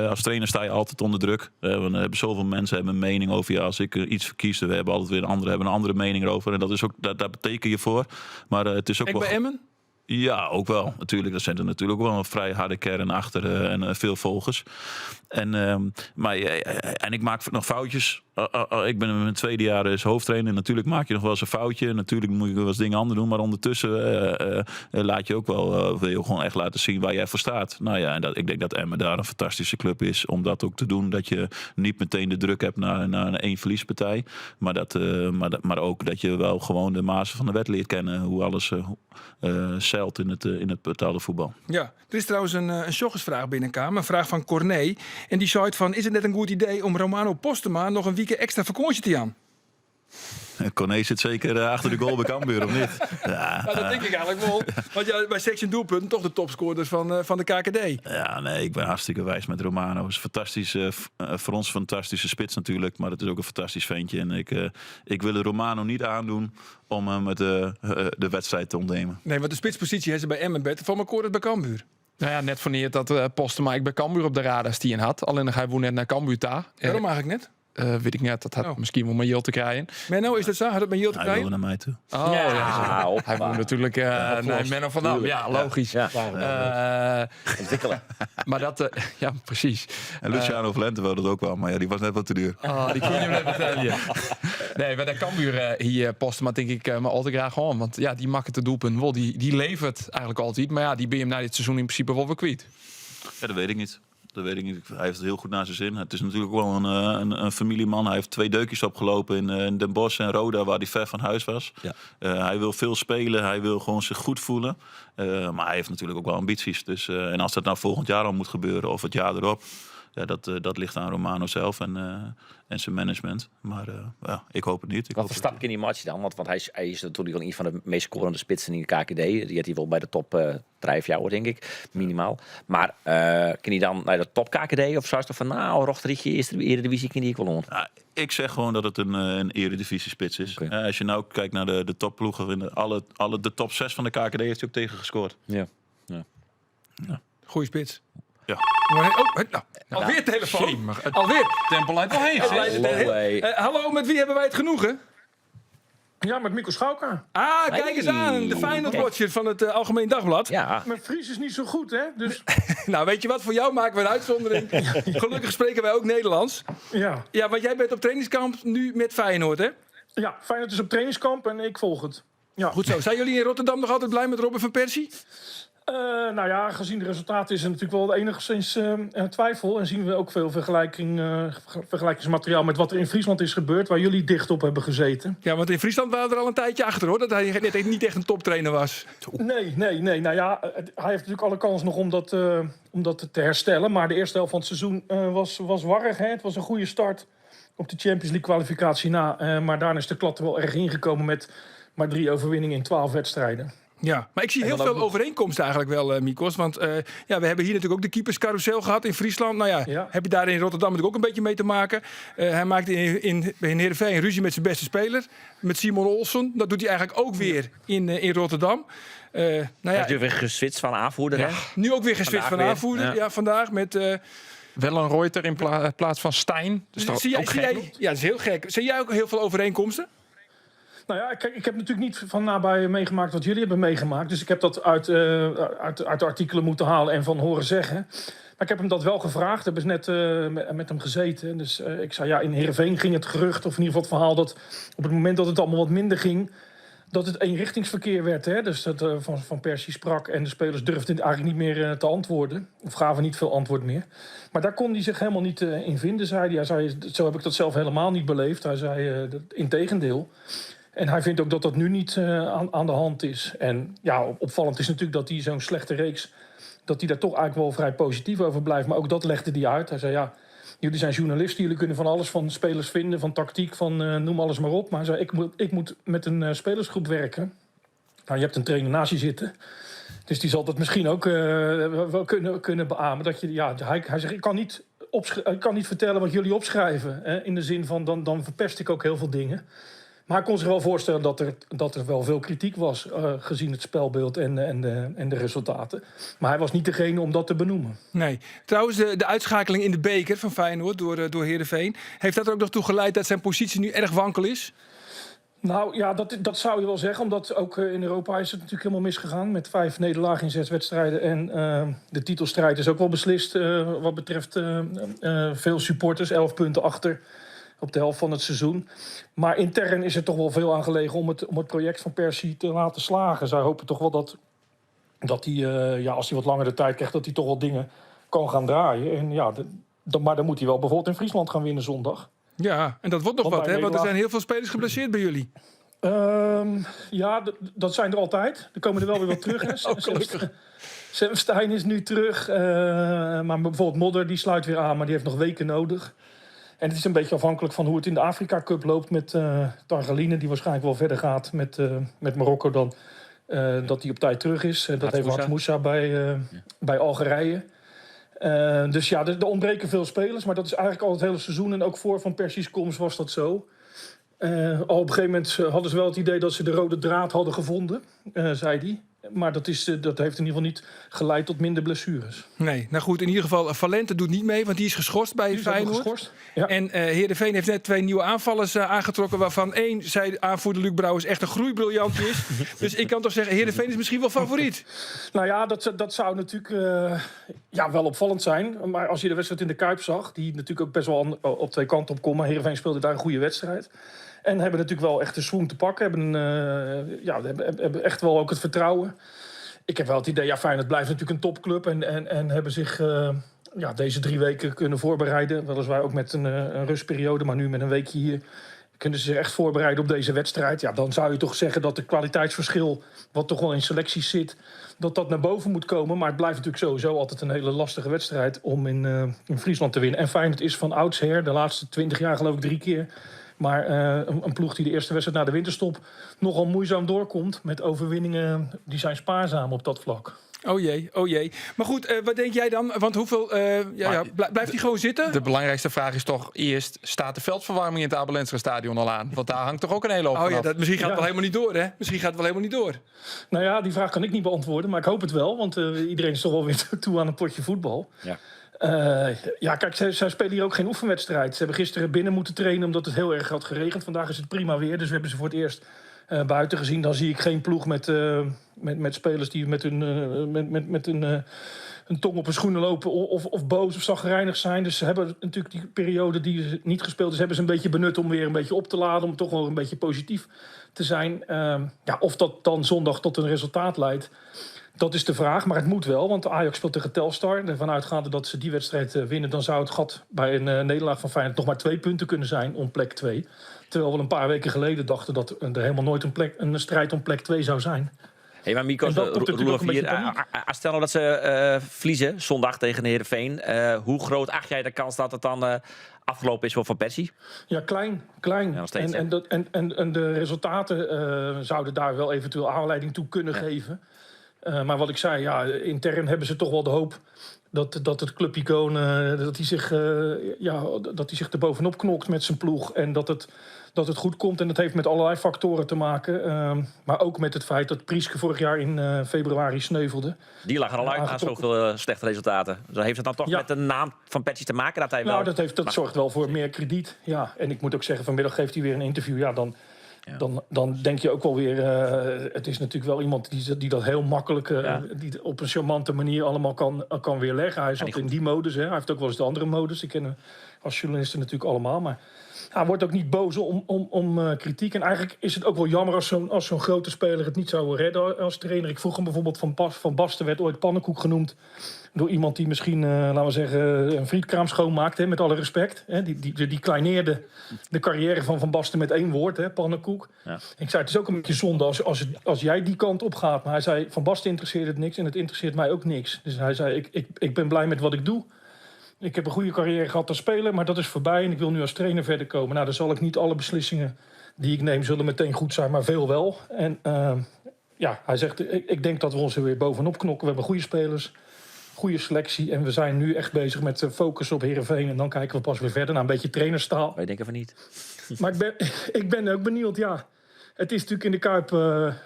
als trainer sta je altijd onder druk. Want er hebben zoveel mensen hebben een mening over je. Als ik iets verkies, we hebben altijd weer hebben een andere mening erover. En dat is ook, daar beteken je voor. Maar het is ook wel... bij Emmen? Ja, ook wel. Natuurlijk. Er zit er natuurlijk ook wel een vrij harde kern achter en veel volgers. En ik maak nog foutjes. Ik ben in mijn 2e jaar als hoofdtrainer. Natuurlijk maak je nog wel eens een foutje. Natuurlijk moet je wel eens dingen anders doen. Maar ondertussen laat je ook wel... wil je gewoon echt laten zien waar jij voor staat. Nou ja, en ik denk dat Emmen daar een fantastische club is. Om dat ook te doen. Dat je niet meteen de druk hebt naar een verliespartij. Maar ook dat je wel gewoon de mazen van de wet leert kennen. Hoe alles zeilt in het betaalde voetbal. Ja, er is trouwens een joggersvraag binnenkomen. Een vraag van Corné. En die zei van, is het net een goed idee om Romano Postema nog een week extra vakantie te gaan? Corné zit zeker achter de goal bij Cambuur, of niet? Ja, dat denk ik eigenlijk wel. Want ja, bij Section Doelpunten toch de topscorers van de KKD. Ja, nee, ik ben hartstikke wijs met Romano. Het is fantastisch, voor ons een fantastische spits natuurlijk. Maar het is ook een fantastisch ventje. En ik wil de Romano niet aandoen om hem de wedstrijd te ontnemen. Nee, want de spitspositie heeft ze bij Emmen beter van elkaar bij Cambuur. Nou ja, net wanneer dat Postema ik bij Cambuur op de radar stien had. Alleen nog hij woont net naar Cambuur daar. Waarom eigenlijk net? Weet ik net, dat had misschien wel met Jill te krijgen. Menno, is dat zo? Had het met Jill te Hij krijgen? wilde naar mij toe. Oh, ja. Hij woont natuurlijk naar Menno van Dam. Ja, logisch. Ja. Ontwikkelen. Maar dat, ja, precies. En Luciano Valente wilde het ook wel, maar ja, die was net wat te duur. Die kon je net vertellen. Nee, bij de Cambuur hier Postema denk ik maar altijd graag gewoon. Want ja, die maakt het doelpunt wel. Die levert eigenlijk altijd. Maar ja, die ben je hem na dit seizoen in principe wel weer kwijt. Ja, dat weet ik niet. Dat weet ik niet. Hij heeft het heel goed naar zijn zin. Het is natuurlijk wel een familieman. Hij heeft 2 deukjes opgelopen in Den Bosch en Roda, waar hij ver van huis was. Ja. Hij wil veel spelen. Hij wil gewoon zich goed voelen. Maar hij heeft natuurlijk ook wel ambities. Dus, en als dat nou volgend jaar al moet gebeuren of het jaar erop... Ja, dat ligt aan Romano zelf en zijn management. Maar ik hoop het niet. Wat voor stap in die match dan? Want hij is natuurlijk wel een van de meest scorende spitsen in de KKD. Die had hij wel bij de top 3 jaar, denk ik. Minimaal. Maar kan hij dan naar de top KKD? Of zou je van, nou, Rochterrietje is de Eredivisie, kan die ik wel on? Ik zeg gewoon dat het een Eredivisie spits is. Okay. Als je nou kijkt naar de topploegen, de top 6 van de KKD heeft hij ook tegen gescoord. Ja. Goeie spits. Ja. Alweer telefoon. Alweer. Tempel lijkt wel heen. Hallo, met wie hebben wij het genoegen? Ja, met Mikko Schauka. Kijk eens aan. De Feyenoord-watcher van het Algemeen Dagblad. Ja. Mijn Fries is niet zo goed, hè? Dus... Nou, weet je wat? Voor jou maken we een uitzondering. Gelukkig spreken wij ook Nederlands. Ja. Ja, want jij bent op trainingskamp nu met Feyenoord, hè? Ja, Feyenoord is op trainingskamp en ik volg het. Ja. Goed zo. Zijn jullie in Rotterdam nog altijd blij met Robin van Persie? Nou ja, gezien de resultaten is er natuurlijk wel enigszins twijfel. En zien we ook veel vergelijkingsmateriaal met wat er in Friesland is gebeurd, waar jullie dicht op hebben gezeten. Ja, want in Friesland waren we er al een tijdje achter, hoor. Dat hij niet echt een toptrainer was. Nee. Nou ja, hij heeft natuurlijk alle kans nog om dat te herstellen. Maar de eerste helft van het seizoen was warrig. Hè? Het was een goede start op de Champions League kwalificatie na. Maar daarna is de klad er wel erg ingekomen met maar 3 overwinningen in 12 wedstrijden. Ja, maar ik zie heel veel overeenkomsten eigenlijk wel, Mikos. Want we hebben hier natuurlijk ook de keeperscarousel gehad in Friesland. Nou ja, heb je daar in Rotterdam natuurlijk ook een beetje mee te maken. Hij maakte in Heerenveen ruzie met zijn beste speler. Met Simon Olsen. Dat doet hij eigenlijk ook weer in Rotterdam. Hij is nu weer geswitcht van aanvoerder. Hè? Nu ook weer geswitcht van aanvoerder. Ja, vandaag met... Wel een Reuter in plaats van Stijn. Dus dat is ook gek. Ja, dat is heel gek. Zie jij ook heel veel overeenkomsten? Nou ja, kijk, ik heb natuurlijk niet van nabij meegemaakt wat jullie hebben meegemaakt. Dus ik heb dat uit de artikelen moeten halen en van horen zeggen. Maar ik heb hem dat wel gevraagd. Ik heb net met hem gezeten. Dus ik zei, ja, in Heerenveen ging het gerucht, of in ieder geval het verhaal, dat op het moment dat het allemaal wat minder ging, dat het eenrichtingsverkeer werd. Hè? Dus dat Van Persie sprak en de spelers durfden eigenlijk niet meer te antwoorden. Of gaven niet veel antwoord meer. Maar daar kon hij zich helemaal niet in vinden, zei hij. Hij zei, zo heb ik dat zelf helemaal niet beleefd. Hij zei, integendeel. En hij vindt ook dat dat nu niet aan de hand is. En ja, opvallend is natuurlijk dat hij zo'n slechte reeks, dat hij daar toch eigenlijk wel vrij positief over blijft. Maar ook dat legde hij uit. Hij zei, ja, jullie zijn journalisten, jullie kunnen van alles van spelers vinden, van tactiek, van noem alles maar op. Maar hij zei, ik moet met een spelersgroep werken. Nou, je hebt een trainer naast je zitten. Dus die zal dat misschien ook wel kunnen beamen. Dat je, ja, hij zegt, ik kan niet vertellen wat jullie opschrijven. Hè, in de zin van, dan verpest ik ook heel veel dingen. Maar hij kon zich wel voorstellen dat er wel veel kritiek was, gezien het spelbeeld en de resultaten. Maar hij was niet degene om dat te benoemen. Nee. Trouwens, de uitschakeling in de beker van Feyenoord door Heerenveen, heeft dat er ook nog toe geleid dat zijn positie nu erg wankel is? Nou ja, dat zou je wel zeggen. Omdat ook in Europa is het natuurlijk helemaal misgegaan. Met 5 nederlagen in 6 wedstrijden. En de titelstrijd is ook wel beslist wat betreft veel supporters. 11 punten achter op de helft van het seizoen. Maar intern is er toch wel veel aan gelegen om het project van Persie te laten slagen. Zij hopen toch wel dat hij, als hij wat langer de tijd krijgt, dat hij toch wel dingen kan gaan draaien. En ja, maar dan moet hij wel bijvoorbeeld in Friesland gaan winnen zondag. Ja, en dat wordt nog wat, hè? Want er zijn heel veel spelers geblesseerd bij jullie. Ja, dat zijn er altijd. Er komen er wel weer wat terug. Sam Stein is nu terug. Maar bijvoorbeeld Modder, die sluit weer aan, maar die heeft nog weken nodig. En het is een beetje afhankelijk van hoe het in de Afrika Cup loopt met Targaline, die waarschijnlijk wel verder gaat met Marokko dan dat hij op tijd terug is. Dat heeft Hats Moussa bij Algerije. Dus ja, er ontbreken veel spelers, maar dat is eigenlijk al het hele seizoen. En ook voor Van Persie's komst was dat zo. Al op een gegeven moment hadden ze wel het idee dat ze de rode draad hadden gevonden, zei hij. Maar dat heeft in ieder geval niet geleid tot minder blessures. Nee, nou goed, in ieder geval Valente doet niet mee, want die is geschorst bij Feyenoord. Geschorst, ja. En Heerenveen heeft net 2 nieuwe aanvallers aangetrokken, waarvan 1, zei aanvoerder Luc Brouwers, echt een groeibriljantje is. Dus ik kan toch zeggen, Heerenveen is misschien wel favoriet. Nou ja, dat zou natuurlijk wel opvallend zijn. Maar als je de wedstrijd in de Kuip zag, die natuurlijk ook best wel op 2 kanten op kon, maar Heerenveen speelde daar een goede wedstrijd. En hebben natuurlijk wel echt de swoon te pakken. Hebben echt wel ook het vertrouwen. Ik heb wel het idee, Feyenoord blijft natuurlijk een topclub. En hebben zich deze 3 weken kunnen voorbereiden. Weliswaar ook met een rustperiode, maar nu met een weekje hier kunnen ze zich echt voorbereiden op deze wedstrijd. Ja, dan zou je toch zeggen dat het kwaliteitsverschil, wat toch wel in selecties zit, dat naar boven moet komen. Maar het blijft natuurlijk sowieso altijd een hele lastige wedstrijd om in Friesland te winnen. En Feyenoord is van oudsher, de laatste 20 jaar geloof ik 3 keer... Maar een ploeg die de eerste wedstrijd na de winterstop nogal moeizaam doorkomt met overwinningen, die zijn spaarzaam op dat vlak. Oh jee. Maar goed, wat denk jij dan? Want hoeveel... blijft hij gewoon zitten? De belangrijkste vraag is toch eerst, staat de veldverwarming in het Abel Enstra stadion al aan? Want daar hangt toch ook een hele hoop vanaf. Misschien gaat het wel helemaal niet door, hè? Misschien gaat het wel helemaal niet door. Nou ja, die vraag kan ik niet beantwoorden, maar ik hoop het wel. Want iedereen is toch wel weer toe aan een potje voetbal. Ja. Kijk, zij spelen hier ook geen oefenwedstrijd. Ze hebben gisteren binnen moeten trainen omdat het heel erg had geregend. Vandaag is het prima weer, dus we hebben ze voor het eerst buiten gezien. Dan zie ik geen ploeg met spelers die met een tong op hun schoenen lopen of boos of chagrijnig zijn. Dus ze hebben natuurlijk die periode die ze niet gespeeld is, hebben ze een beetje benut om weer een beetje op te laden, om toch wel een beetje positief te zijn. Of dat dan zondag tot een resultaat leidt, Dat is de vraag, maar het moet wel. Want Ajax speelt tegen Telstar. Ervan uitgaande dat ze die wedstrijd winnen... dan zou het gat bij een nederlaag van Feyenoord... nog maar 2 punten kunnen zijn om plek 2. Terwijl we een paar weken geleden dachten... dat er helemaal nooit een strijd om plek 2 zou zijn. Hey, maar Mikos, Roelof hier, stel nou dat ze verliezen zondag tegen de Heerenveen. Hoe groot acht jij de kans dat het dan afgelopen is voor Van Persie? Ja, klein. Ja, nog steeds, en de resultaten zouden daar wel eventueel aanleiding toe kunnen geven. Maar wat ik zei, ja, intern hebben ze toch wel de hoop... dat het clubicoon dat hij zich er bovenop knokt met zijn ploeg. En dat het goed komt. En dat heeft met allerlei factoren te maken. Maar ook met het feit dat Prieske vorig jaar in februari sneuvelde. Die lag er al uit na zoveel slechte resultaten. Dus heeft het dan toch met de naam van Persie te maken? Dat hij wel... dat zorgt wel voor meer krediet. Ja. En ik moet ook zeggen, vanmiddag geeft hij weer een interview. Ja, dan denk je ook wel weer... het is natuurlijk wel iemand die dat heel makkelijk... die op een charmante manier allemaal kan weerleggen. Hij zat in die modus. Hè. Hij heeft ook wel eens de andere modus. Die kennen als journalisten natuurlijk allemaal. Maar hij wordt ook niet boos om kritiek. En eigenlijk is het ook wel jammer als zo'n grote speler het niet zou redden als trainer. Ik vroeg hem bijvoorbeeld Van Basten werd ooit pannenkoek genoemd... door iemand die misschien, laten we zeggen, een frietkraam schoonmaakt, hè, met alle respect. Hè. Die kleineerde de carrière van Basten met 1 woord, hè, pannenkoek. Ja. Ik zei, het is ook een beetje zonde als jij die kant op gaat. Maar hij zei, Van Basten interesseert het niks en het interesseert mij ook niks. Dus hij zei, ik ben blij met wat ik doe. Ik heb een goede carrière gehad als speler, maar dat is voorbij en ik wil nu als trainer verder komen. Nou, dan zal ik niet alle beslissingen die ik neem zullen meteen goed zijn, maar veel wel. En hij zegt, ik denk dat we ons er weer bovenop knokken. We hebben goede spelers, goede selectie en we zijn nu echt bezig met focus op Heerenveen. En dan kijken we pas weer verder naar een beetje trainerstaal. Wij denken van niet. Maar ik ben ook benieuwd, ja. Het is natuurlijk in de Kuip,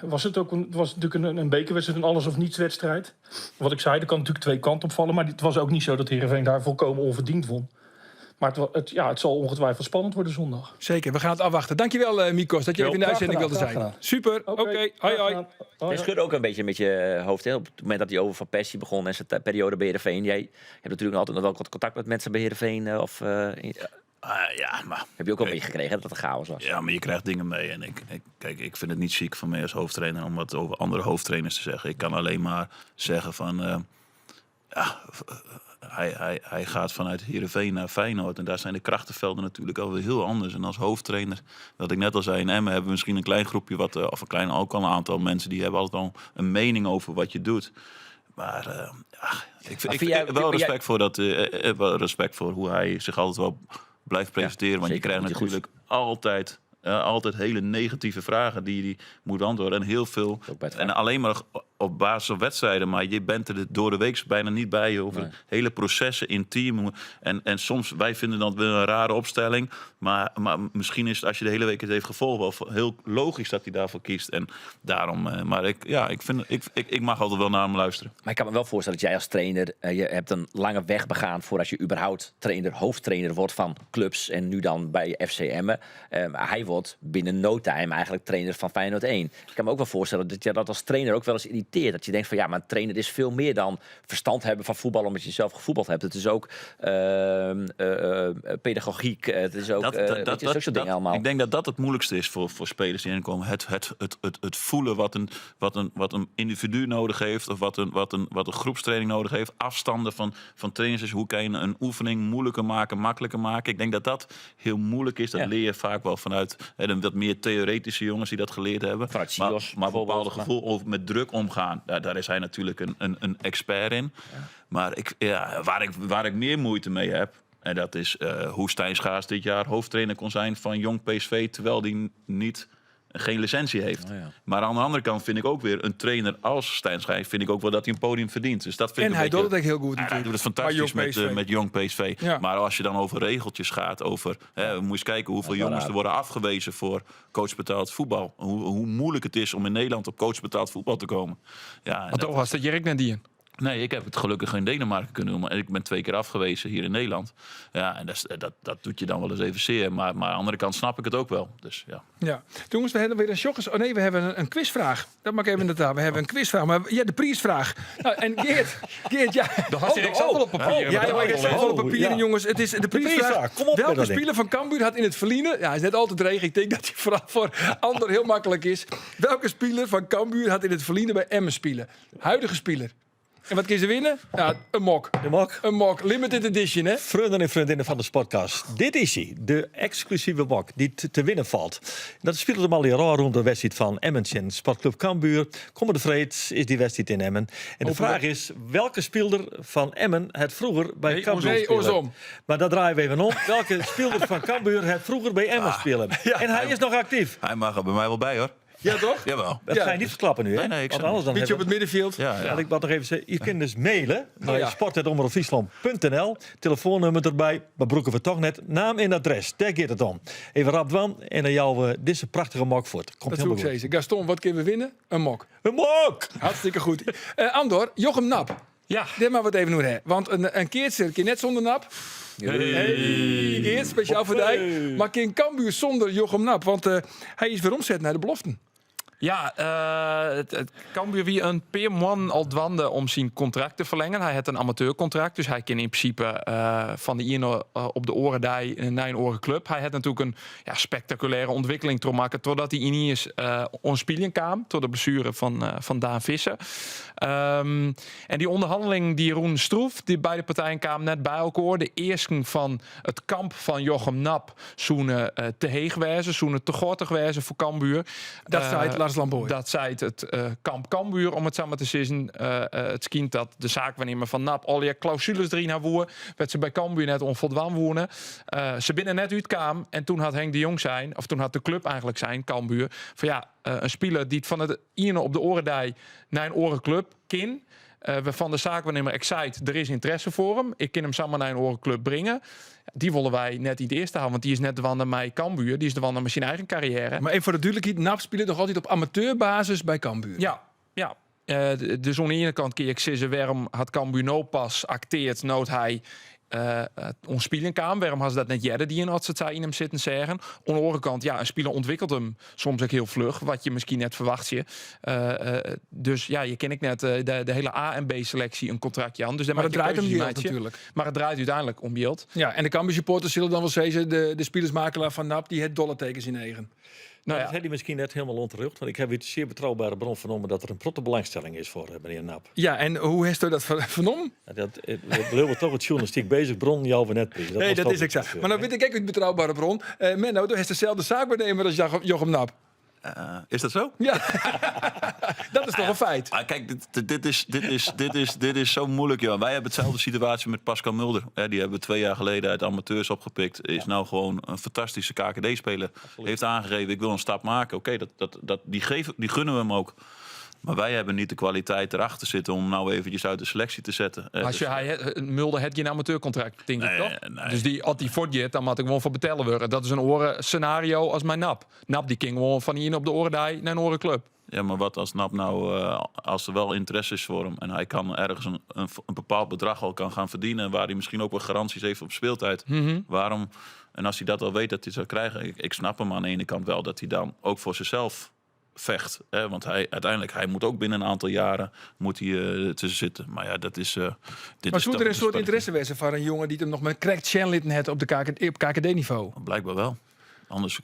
was natuurlijk een bekerwedstrijd, een alles-of-niets wedstrijd. Wat ik zei, er kan natuurlijk 2 kanten opvallen. Maar het was ook niet zo dat Heerenveen daar volkomen onverdiend won. Maar het zal ongetwijfeld spannend worden zondag. Zeker, we gaan het afwachten. Dankjewel Mikos dat je even in de uitzending wilde zijn. Super, oké. Hoi. Hij schudde ook een beetje met je hoofd. Hè? Op het moment dat hij over Van Persie begon en zijn periode bij Heerenveen. Jij hebt natuurlijk altijd nog wel contact met mensen bij Heerenveen. Maar heb je ook al meegekregen dat het een chaos was? Ja, maar je krijgt dingen mee. En ik vind het niet chic van mij als hoofdtrainer om wat over andere hoofdtrainers te zeggen. Ik kan alleen maar zeggen van... Hij gaat vanuit Heerenveen naar Feyenoord. En daar zijn de krachtenvelden natuurlijk alweer heel anders. En als hoofdtrainer, wat ik net al zei, in Emmen hebben we misschien een klein groepje, ook al een aantal mensen die hebben altijd al een mening over wat je doet. Maar ik heb wel respect voor hoe hij zich altijd wel blijft presenteren. Want je krijgt natuurlijk altijd hele negatieve vragen die hij moet antwoorden. En heel veel. En alleen maar op basis van wedstrijden. Maar je bent er door de week bijna niet bij over hele processen in team. En soms, wij vinden dat wel een rare opstelling. Maar misschien is het, als je de hele week het heeft gevolgd, wel heel logisch dat hij daarvoor kiest. En daarom, ik mag altijd wel naar hem luisteren. Maar ik kan me wel voorstellen dat jij als trainer, je hebt een lange weg begaan voordat je überhaupt hoofdtrainer wordt van clubs. En nu dan bij FC Emmen. Hij wordt binnen no time eigenlijk trainer van Feyenoord 1. Ik kan me ook wel voorstellen dat je dat als trainer ook wel eens irriteert. Dat je denkt van maar een trainer is veel meer dan verstand hebben van voetbal omdat je zelf gevoetbald hebt. Het is ook pedagogiek. Het is ook dat soort dingen allemaal. Ik denk dat het moeilijkste is voor spelers die inkomen. Het voelen wat een individu nodig heeft of wat een groepstraining nodig heeft. Afstanden van trainers is. Hoe kan je een oefening moeilijker maken, makkelijker maken. Ik denk dat heel moeilijk is. Dat leer je vaak wel vanuit wat meer theoretische jongens die dat geleerd hebben. Maar bepaalde gevoel over met druk omgaan. Daar is hij natuurlijk een expert in. Ja. Maar waar ik meer moeite mee heb, en dat is hoe Stijn Schaars dit jaar hoofdtrainer kon zijn van Jong PSV, terwijl hij geen licentie heeft. Oh, ja. Maar aan de andere kant vind ik ook weer een trainer als Stijn Schaars, vind ik ook wel dat hij een podium verdient. Dus dat vind en hij doet het echt heel goed. Hij doet het fantastisch met Jong PSV. Ja. Maar als je dan over regeltjes gaat, over moet je eens kijken hoeveel jongens er worden afgewezen voor coachbetaald voetbal. Hoe moeilijk het is om in Nederland op coachbetaald voetbal te komen. Ja, toch was dat Jerk Nadien. Nee, ik heb het gelukkig in Denemarken kunnen doen. Maar ik ben 2 keer afgewezen hier in Nederland. Ja, en dat doet je dan wel eens even zeer. Maar aan de andere kant snap ik het ook wel. Dus ja. Ja. Jongens, we hebben weer een joggers. Oh nee, we hebben een quizvraag. Dat mag even inderdaad. We hebben een quizvraag. Maar ja, de prijsvraag. Nou, en Geert, ja. Dan had je al op papier. Ja, ik heb zelf al op papier, ja. jongens. Het is de prijsvraag. prijsvraag, kom op met Welke dat ding. speler van Cambuur had in het verliezen... Ja, hij is net altijd regen. Ik denk dat hij vooral voor Andor heel makkelijk is. Welke speler van Cambuur had in het verliezen bij Emmen spelen? Huidige speler. En wat kun je winnen? Ja, een mok. De mok. Een mok. Limited edition, hè? Vrienden en vriendinnen van de Sportcast. Dit is hij, de exclusieve mok die te winnen valt. Dat speelt hem al jaren rond de wedstrijd van Emmen en Sportclub Cambuur. Komende vreed is die wedstrijd in Emmen. En de vraag is, welke speler van Emmen het vroeger bij Cambuur nee, speelde? oorsom. Maar dat draaien we even om. Welke speler van Cambuur het vroeger bij Emmen spelen? En hij is nog actief. Hij mag er bij mij wel bij, hoor. Ja, toch? Jawel. Dat Ja. ga je niet verklappen nu, hè? Nee, ik Want snap anders dan Beetje op hebben het middenveld. Ja, Ja, ik wou nog even zeggen, je kunt dus mailen naar ja. sport@omroepfriesland.nl. Telefoonnummer erbij, maar broeken we toch net. Naam en adres, daar gaat het om. Even rap van en dan jou deze prachtige mok voort. Komt Dat helemaal doe ik goed. zeker. Gaston, wat kunnen we winnen? Een mok. Een mok! Hartstikke goed. Andor, Jochem Nap. Ja. Dit maar wat even doen, hè. Want een keertje net zonder Nap. Hey, Geert, speciaal voor jou. Maar geen Cambuur zonder Jochem Nap. Want hij is weer omzet naar de beloften. Ja, het Cambuur wie een per man al dwande om zijn contract te verlengen. Hij heeft een amateurcontract, dus hij kan in principe van de ene op de orendij naar een orenclub. Hij had natuurlijk een spectaculaire ontwikkeling te maken totdat hij in is onspelen kwam, tot de blessure van Daan Visser. En die onderhandeling die Jeroen Stroef, die beide partijen kwamen net bij elkaar. De eerste van het kamp van Jochem Nap zoenen te heeg wezen, zoenen te gortig wezen voor Cambuur. Dat zei het Lars Lamboy. Dat zei het kamp Cambuur, om het samen te zeggen. Het schijnt dat de zaakwaarnemer van Nap al je clausules erin had woer, werd ze bij Cambuur net onvoldwaan wonen. Ze binnen net uitkwam en toen had Henk de Jong zijn, of toen had de club eigenlijk zijn, Cambuur, van ja, een speler die het van het ene op de orendij naar een orenclub kin. Waarvan de zaakwaarnemer excite, er is interesse voor hem. Ik kan hem samen naar een orenclub brengen. Die willen wij net niet eerst houden, want die is net de wanda mij Cambuur. Die is de wanda met zijn eigen carrière. Maar even voor de duidelijkheid, Nap speelde nog altijd op amateurbasis bij Cambuur. Ja. Dus aan de ene kant kun je zeggen, waarom had Cambuur nou pas acteerd, nood hij onspelen kwam. Waarom had ze dat net jaren die in Atsertij in hem zitten zeggen? Aan de andere kant, ja, een speler ontwikkelt hem soms ook heel vlug, wat je misschien net verwacht je. Dus ja, je ken ik net de hele A en B selectie een contractje aan. Dus Maar het draait om je Jilt natuurlijk. Maar het draait uiteindelijk om Jilt. Ja, en de Cambuur supporters zullen dan wel zeggen, de spelersmakelaar van Nap, die het dollartekens in eigen. Nou, ja. dat heeft hij misschien net helemaal onterugd. Want ik heb uit zeer betrouwbare bron vernomen dat er een protte belangstelling is voor meneer Nap. Ja, en hoe heeft u dat vernomen? We willen toch het journalistiek bezig, bron jou we net prijs. Nee, was dat toch is exact. het Maar nou weet ik ook uit betrouwbare bron. Menno, du heeft dezelfde zaakwaarnemer als Jochem Nap. Is dat zo? Ja, dat is toch een feit. Kijk, dit is zo moeilijk, joh. Wij hebben hetzelfde situatie met Pascal Mulder. Die hebben we 2 jaar geleden uit amateurs opgepikt. Is nou gewoon een fantastische KKD-speler. Heeft aangegeven, ik wil een stap maken. Oké, die gunnen we hem ook. Maar wij hebben niet de kwaliteit erachter zitten om nou eventjes uit de selectie te zetten. Als je Mulder het geen amateurcontract, denk ik toch? Nee. Dus als die voortjet, dan moet ik gewoon voor betalen worden. Dat is een oren scenario als mijn Nap. Nap die ging gewoon van hier op de orendij naar een orenclub. Ja, maar wat als Nap nou, als er wel interesse is voor hem en hij kan ergens een bepaald bedrag al kan gaan verdienen, waar hij misschien ook wel garanties heeft op speeltijd. Waarom? En als hij dat al weet dat hij zou krijgen, ik snap hem aan de ene kant wel dat hij dan ook voor zichzelf vecht. Hè? Want hij moet ook binnen een aantal jaren tussen zitten. Maar ja, dat is... Maar zou er een soort interesse wezen van een jongen die hem nog met cracked Chan-litten heeft op KKD-niveau? Blijkbaar wel. Anders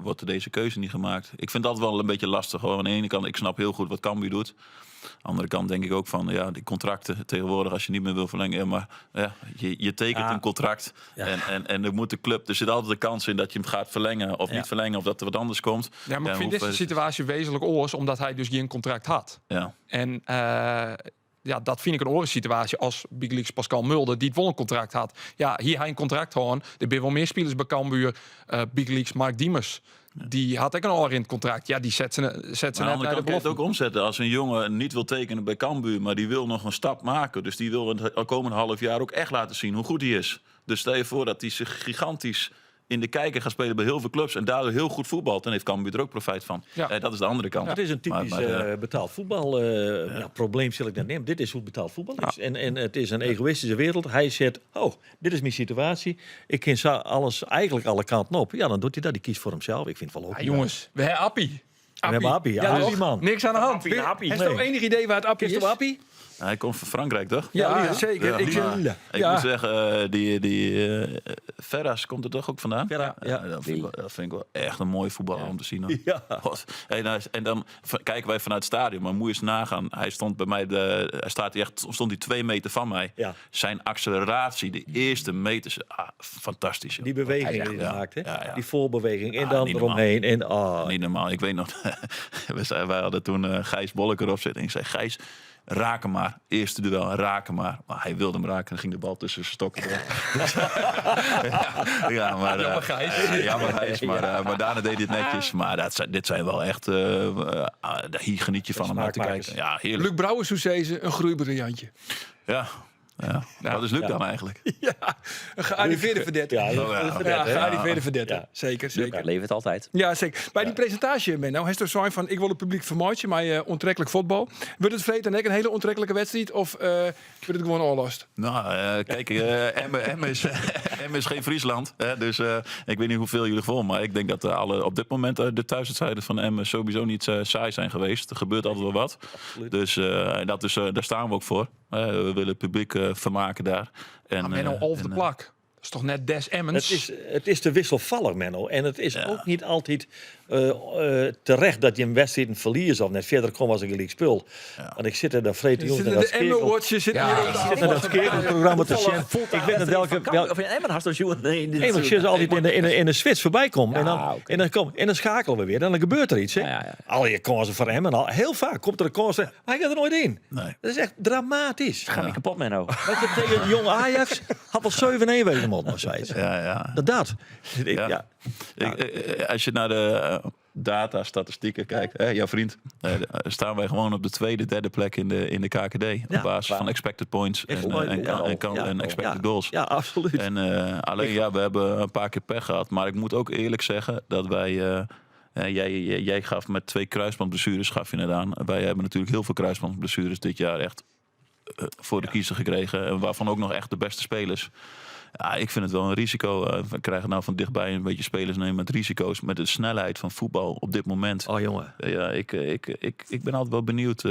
wordt er deze keuze niet gemaakt. Ik vind dat wel een beetje lastig. Hoor. Aan de ene kant, ik snap heel goed wat Cambuur doet. Aan de andere kant denk ik ook van, ja, die contracten tegenwoordig, als je niet meer wil verlengen. Ja, maar ja, je tekent een contract en er moet de club, er zit altijd de kans in dat je hem gaat verlengen of niet verlengen, of dat er wat anders komt. Ja, maar ik vind deze situatie wezenlijk oors, omdat hij dus geen contract had. Ja. En dat vind ik een oorlogssituatie als Big Leagues Pascal Mulder, die het wel een contract had. Ja, hier hij een contract gewoon. Er zijn wel meer spelers bij Cambuur. Big Leagues Mark Diemers. Die had ik een all-in contract. Ja, die zet ze net naar de kan je het belofte. ook omzetten. Als een jongen niet wil tekenen bij Cambuur, maar die wil nog een stap maken. Dus die wil het komende half jaar ook echt laten zien hoe goed hij is. Dus stel je voor dat hij zich gigantisch in de kijker gaat spelen bij heel veel clubs en daardoor heel goed voetbalt, dan heeft Cambuur er ook profijt van. Ja. Dat is de andere kant. Het is een typisch betaald voetbal probleem, zal ik dat nemen. Dit is hoe betaald voetbal is. En het is een egoïstische wereld. Hij zegt, dit is mijn situatie. Ik ken alles, eigenlijk alle kanten op. Ja, dan doet hij dat. Die kiest voor hemzelf. Ik vind het wel ook. Ja, jongens, we hebben Appie. We hebben Appie. Ja, toch? die man. Niks aan de hand. Appie. Heeft toch enig idee waar het Appie is? Appie? Hij komt van Frankrijk, toch? Ja, zeker. Ja, Ik ik moet zeggen, Ferras komt er toch ook vandaan? Ferra, ja. Dat vind ik wel echt een mooie voetballer om te zien. Hoor. Ja. God. En dan kijken wij vanuit het stadion, maar moet je eens nagaan. Hij stond bij mij, stond hij 2 meter van mij. Ja. Zijn acceleratie, de eerste meters, fantastisch. Joh. Die beweging die hij Ja. maakt, hè? Ja. Die voorbeweging. En Ah, dan niet eromheen. En, Niet normaal. Ik weet nog, wij hadden toen Gijs Bolleke erop zitten. En ik zei, Gijs, raak hem maar. Eerste duel, raak hem maar. Maar hij wilde hem raken en ging de bal tussen zijn stokken door. Ja, maar... Jammer Gijs. Jammer Gijs, maar daarna deed hij het netjes. Maar dit zijn wel echt... hier geniet je van om naar te smaakmakers. kijken. Ja, heerlijk. Luc Brouwers, hoe zei ze, een groeibriljantje. Ja. Wat is Luc dan eigenlijk? Een gearriveerde verdette. Ja, Ja, gearriveerde verdette. Ja. Zeker, zeker. Hij levert altijd. Ja, zeker. Bij die presentatie, Menno, heeft er zo van, ik wil het publiek vermoeien, maar onttrekkelijk voetbal. Wordt het Vreet en ik een hele onttrekkelijke wedstrijd of wordt het gewoon oorlost? Nou, kijk, Emmen is geen Friesland. Hè, dus ik weet niet hoeveel jullie volgen. Maar ik denk dat op dit moment de thuiswedstrijden van Emmen sowieso niet saai zijn geweest. Er gebeurt altijd wel wat. Dus daar staan we ook voor. We willen het publiek vermaken daar. En, Menno over de plak. Dat is toch net Des Emmens? Het is te wisselvallig, Menno. En het is ook niet altijd terecht dat je een wedstrijd verliest of net verder komt als een gelijk spul. Want ik zit er daar vreten jongens naar dat De Emmen-watcher zit hier op Ik de zit naar dat skekelprogramma te zien. Ik weet niet welke... Of in Emmen had zo'n jongen. Nee, Nee, want je zal altijd in de switch voorbij komen. Ja, En dan schakelen we weer. Dan gebeurt er iets. Hè? Ja. Al je kansen voor hem. En al, heel vaak komt er een kans. Maar hij gaat er nooit in. Nee. Dat is echt dramatisch. Ga niet kapot, Menno. Dat je tegen jong Ajax had wel 7-1 wezen moet nog steeds. Ja. Dat. Ja. Als je naar de data-statistieken kijkt, jouw vriend, staan wij gewoon op de 2e, 3e plek in de KKD. Op basis van expected points en expected goals. Ja, absoluut. En alleen we hebben een paar keer pech gehad. Maar ik moet ook eerlijk zeggen dat wij... jij gaf met 2 kruisbandblessures, gaf je net aan. Wij hebben natuurlijk heel veel kruisbandblessures dit jaar echt voor de kiezer gekregen. En waarvan ook nog echt de beste spelers. Ja, ik vind het wel een risico. We krijgen nou van dichtbij een beetje spelers nemen met risico's. Met de snelheid van voetbal op dit moment. Oh jongen. Ja, ik ben altijd wel benieuwd.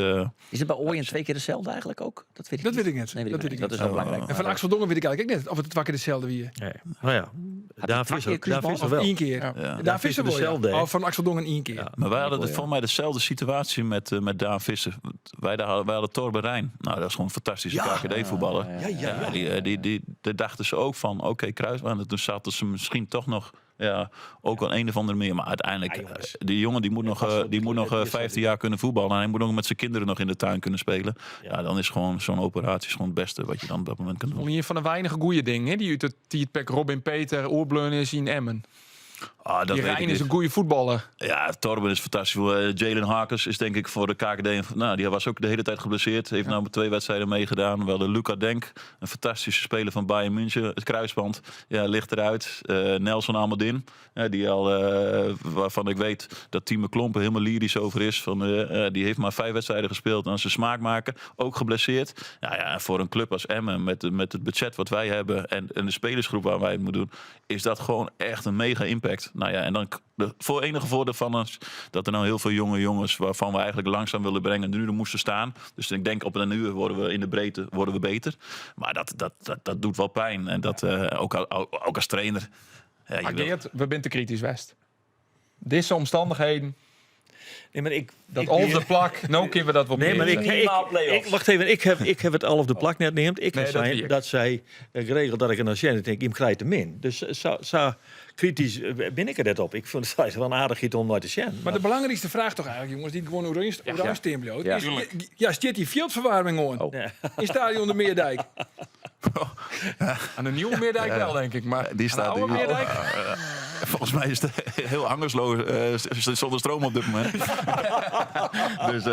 Is het bij Orient 2 keer dezelfde eigenlijk ook? Dat weet ik Dat niet. weet ik net. Nee, Dat weet ik dat niet. is wel belangrijk. En van Axel Dongen weet ik eigenlijk net of het 2 keer dezelfde wie. Nee. Nou ja, daar twee vissen keer we Of wel. 1 keer. Ja. Daar vissen we dezelfde, hè? wel. Van Axel Dongen 1 keer. Maar wij hadden volgens mij dezelfde situatie met Daan Visser. Wij hadden Torben Rijn. Nou, dat is gewoon een fantastische KKD-voetballer. Ja. Die dachten ze ook van, oké, kruisband. Toen zaten ze misschien toch nog... Ja, ook wel een of andere meer. Maar uiteindelijk, die jongen die moet nog 15 jaar kunnen voetballen. En hij moet ook met zijn kinderen nog in de tuin kunnen spelen. Ja, dan is gewoon zo'n operatie gewoon het beste wat je dan op dat moment kan doen. Hier van de weinige goede dingen, hè, die uit het pack Robin Peter, Oerbleun is in Emmen. Dat Die weet ik Rijn is niet. een goede voetballer. Ja, Torben is fantastisch. Jalen Harkers is denk ik voor de KKD... Nou, die was ook de hele tijd geblesseerd. Heeft nou met 2 wedstrijden meegedaan. Wel de Luca Denk, een fantastische speler van Bayern München. Het kruisband ligt eruit. Nelson Almedin, die waarvan ik weet dat Timo Klompen helemaal lyrisch over is. Die heeft maar 5 wedstrijden gespeeld aan zijn smaak maken. Ook geblesseerd. Ja, voor een club als Emmen, met het budget wat wij hebben... en de spelersgroep waar wij het moeten doen... is dat gewoon echt een mega impact. Nou ja, en dan voor enige voordeel van ons dat er nou heel veel jonge jongens waarvan we eigenlijk langzaam willen brengen nu er moesten staan. Dus ik denk op een uur worden we in de breedte beter. Maar dat doet wel pijn. En dat ook als trainer. Ja, Maar Geert, we zijn te kritisch West. Deze omstandigheden, Nee, maar dat over de plak, nou kunnen we dat wel Nee, maar meer. wacht even. Ik heb het al op de plak net neemt. Ik Nee, heb dat zijn weet ik. dat zij geregeld dat ik een agent denk, ik krijg te min. Dus zo kritisch ben ik er net op. Ik vind het wel een aardig iets om nooit te zien. Maar de belangrijkste vraag toch eigenlijk, jongens, die gewoon oranje steen bloot. Ja. Ja, stiert die veldverwarming gewoon. Oh. In stadion de Meerdijk. Aan de nieuwe Meerdijk wel, denk ik. Maar die staat aan de oude hier. Meerdijk, Volgens mij is het heel angersloos zonder stroom op dit moment. Dus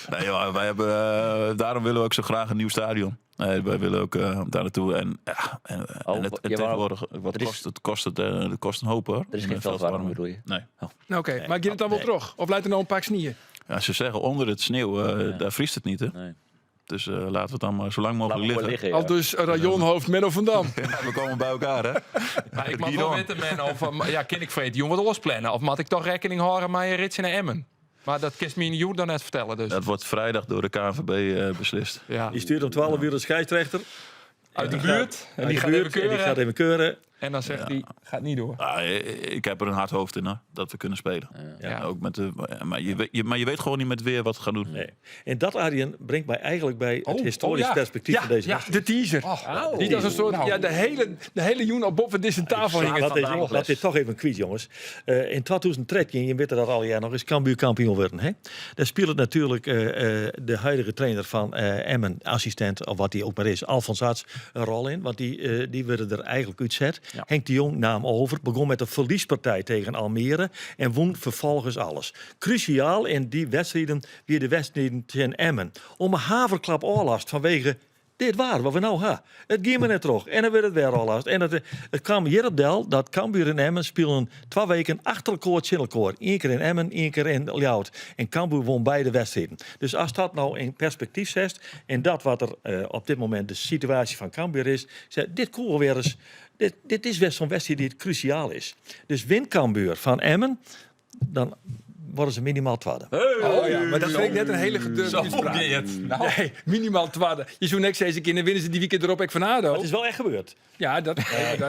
nee, joh, wij hebben, daarom willen we ook zo graag een nieuw stadion. Wij willen ook daar naartoe. En tegenwoordig, het kost een hoop hoor. Er is geen veldwarming, bedoel je? Nee. Oké, maar gaat het dan wel terug? Of leidt er nou een paar knieën? Ja, ze zeggen onder het sneeuw, daar vriest het niet. Hè? Nee. Dus laten we het dan maar zo lang mogelijk liggen. Al dus rajonhoofd Menno van Dam. Ja, we komen bij elkaar, hè? Maar ik mag wel weten, man, of kan ik vreten jongen wat losplannen? Of moet ik toch rekening houden met je rits naar Emmen? Maar dat kist me in de dan net vertellen. Dus. Dat wordt vrijdag door de KNVB beslist. Ja. Die stuurt om 12 uur de scheidsrechter. Uit de buurt. En die gaat even keuren. En dan zegt hij, gaat niet door. Ik heb er een hard hoofd in, hoor, dat we kunnen spelen. Ja. Ook met maar je weet gewoon niet met weer wat we gaan doen. Nee. En dat, Arjen, brengt mij eigenlijk bij het historisch perspectief van deze wedstrijd. De teaser. Die was een soort, de hele joen op boven deze tafel hing. Laat dit toch even een quiz, jongens. In 2013, je weet dat al jaar nog, is Cambuur kampioen worden. Hè? Daar speelt natuurlijk de huidige trainer van Emmen, assistent, of wat hij ook maar is, Alfons Arts, een rol in. Want die werden er eigenlijk uitzet. Ja. Henk de Jong nam over, begon met een verliespartij tegen Almere en won vervolgens alles. Cruciaal in die wedstrijden weer de wedstrijden tegen Emmen. Om een haverklap oorlast vanwege dit waar wat we nou hebben. Het ging me net terug. En dan werd het weer oorlast. En het kwam hier op del dat Cambuur en Emmen spelen 2 weken achter elkaar chillelkoor. 1 keer in Emmen, 1 keer in Ljouwert. En Cambuur won beide wedstrijden. Dus als dat nou in perspectief zet en dat wat er op dit moment de situatie van Cambuur is, dit kon weer eens. Dit is best zo'n wedstrijd die het cruciaal is. Dus wint Cambuur van Emmen, dan worden ze minimaal 12e. Maar dat vind ik net een hele gedurfde uitspraak. Nee, minimaal 12e. Je zou niks zeggen, dan winnen ze die weekend erop ook van ADO. Het is wel echt gebeurd. Ja, dat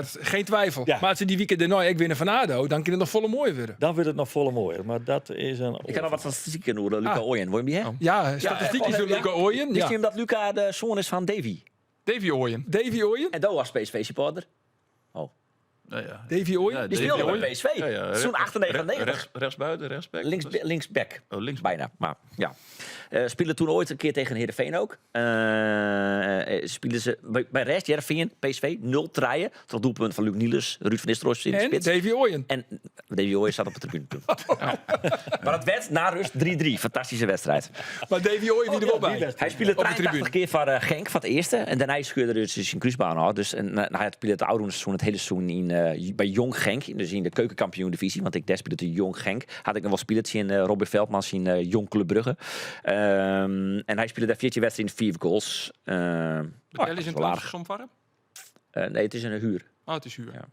is geen twijfel. Ja. Maar als ze die weekend erna ook winnen van ADO, dan kan het nog volle mooi worden. Dan wordt het nog volle mooier. Maar dat is een... Ik kan nog wat statistieken horen, Luca Ooyen. Wil je hem die, hè? Ja, statistiekjes door Luca Ooyen. Wist je Ja. dat Luca de zoon is van Davy? Davy Ooyen. Davy Ooyen? En dat was PSV-supporter. Oh. Ja. Davy Ooyen? Ja, Die Davy speelde Ooyen. bij PSV. Zo'n 98. Rechtsbuiten, rechtsback. Linksback. Oh, links. Bijna, maar ja. Speelden toen ooit een keer tegen Heerenveen ook. Speelden ze bij rest, Heerenveen, PSV, 0 traaien. Tot doelpunt van Luc Niels, Ruud van Nistelrooy in de En spits. Davy Ooyen. En Davy Ooyen zat op de tribune toen. Maar het werd na rust 3-3. Fantastische wedstrijd. Maar Davy Ooyen die er wel bij. Hij speelde Op de 83 tribune. keer voor Genk, van het eerste. En daarna scheurde hij dus zijn kruisbaan af. Dus hij speelde het oude seizoen, het hele seizoen bij Jong Genk. Dus in de keukenkampioen divisie. Want ik des speelde te Jong Genk. Had ik nog wel speeld in Robert Veldmans in Jong Club Brugge. En hij speelde daar 14 wedstrijden, 4 goals. Betel is een transfersom voor hem? Nee, het is een huur. Oh, het is huur. Ja.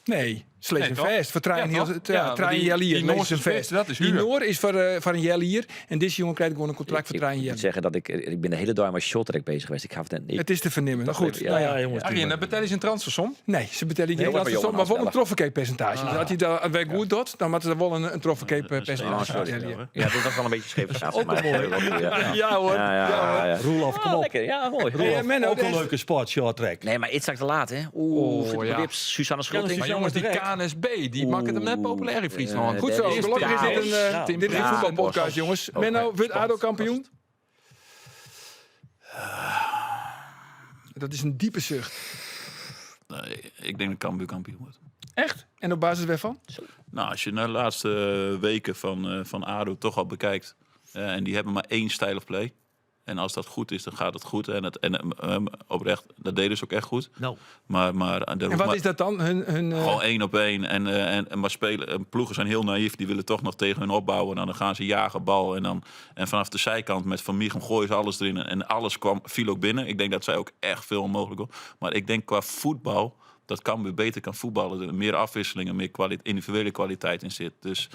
Nee, Slees Nee, en toch? Vest. Voor trein Ja, toch? Ja, trein die Jellier. Noorse Lees en spits, Vest. dat is Die huur. Noor is voor een Jellier. En deze jongen krijgt gewoon een contract voor trein Ik moet Jellier. zeggen dat ik ben de hele dag met shorttrack bezig geweest. Ik ga het niet. Het is te vernemen. Maar goed, Ja, nou ja. jongens. Arjen, dat betel is een transfersom? Nee, ze betalen niet Nee, heel maar veel, bij maar wel een Johan trofferkeep-percentage. Dus als hij dat weer goed doet, dan moeten ze wel een trofferkeep-percentage sorry. Jellier. Ja, dit was wel een beetje scheef verstaat voor mij. Ja hoor. Ja. Roelof, kom op. Lekker. Ja, mooi. Hey, Menno, Ook een deze- leuke sport, short track. Nee, maar iets zag te laat, hè? ja. Rips, Susanne Schulting. Maar jongens, die KNSB, die maken hem net populair in Friesland. Goed zo, Dit is gelukkig is dit Tim dit is een Braas. voetbalpodcast, jongens. Menno, wordt ADO kampioen? Dat is een diepe zucht. Nee, ik denk dat Cambuur kampioen wordt. Echt? En op basis waarvan? Nou, als je naar de laatste weken van ADO toch al bekijkt. En die hebben maar 1 stijl of play. En als dat goed is, dan gaat het goed. En oprecht, dat deden ze ook echt goed. Nou. Maar En wat is dat dan? gewoon 1 op 1. En maar ploegen zijn heel naïef. Die willen toch nog tegen hun opbouwen. En dan gaan ze jagen, bal. En vanaf de zijkant met Van Michel gooien ze alles erin. En alles viel ook binnen. Ik denk dat zij ook echt veel onmogelijk doen. Maar ik denk qua voetbal dat Cambuur beter kan voetballen. Er meer afwisselingen, meer individuele kwaliteit in zit. Dus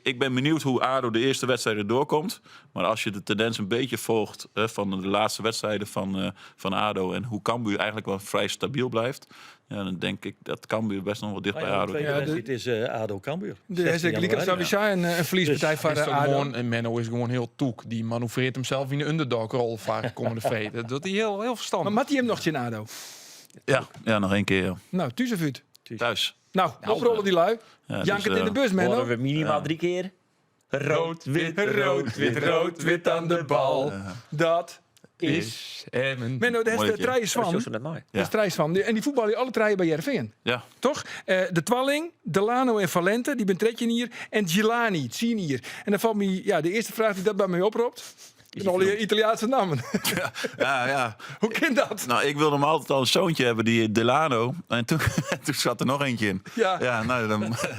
ik ben benieuwd hoe ADO de eerste wedstrijden doorkomt. Maar als je de tendens een beetje volgt van de laatste wedstrijden van ADO... en hoe Cambuur eigenlijk wel vrij stabiel blijft... Ja, dan denk ik dat Cambuur best nog wel dicht bij ADO is. Dit is ADO Cambuur. De Liga Savisha een verliespartij van Is toch ADO. gewoon, en Menno is gewoon heel toek. Die manoeuvreert hem zelf in de underdog-rol vaak komende vrede. Dat doet hij heel verstandig. Maar Matt die hem nog in ADO? Ja, nog 1 keer. Ja. Nou, thuis of uit? Thuis. Nou, oprollen die lui. Ja, Jank dus, het in de bus, Horen Menno. we minimaal 3 keer. rood, wit aan de bal. Dat is Emmen. Menno, daar is Mooi de keer. treis Dat van. is zo net mooi. Ja. Dat is treis van. En die voetballen alle treien bij Heerenveen. Ja, Toch? De Twalling, Delano en Valente, die ben Tretjen hier. En Gilani, Tien hier. En dan valt me de eerste vraag die dat bij mij oproept. En al die Italiaanse namen. ja. Hoe kan dat? Nou, ik wilde hem altijd al een zoontje hebben, die Delano. En toen, toen zat er nog eentje in. Ja. Nou,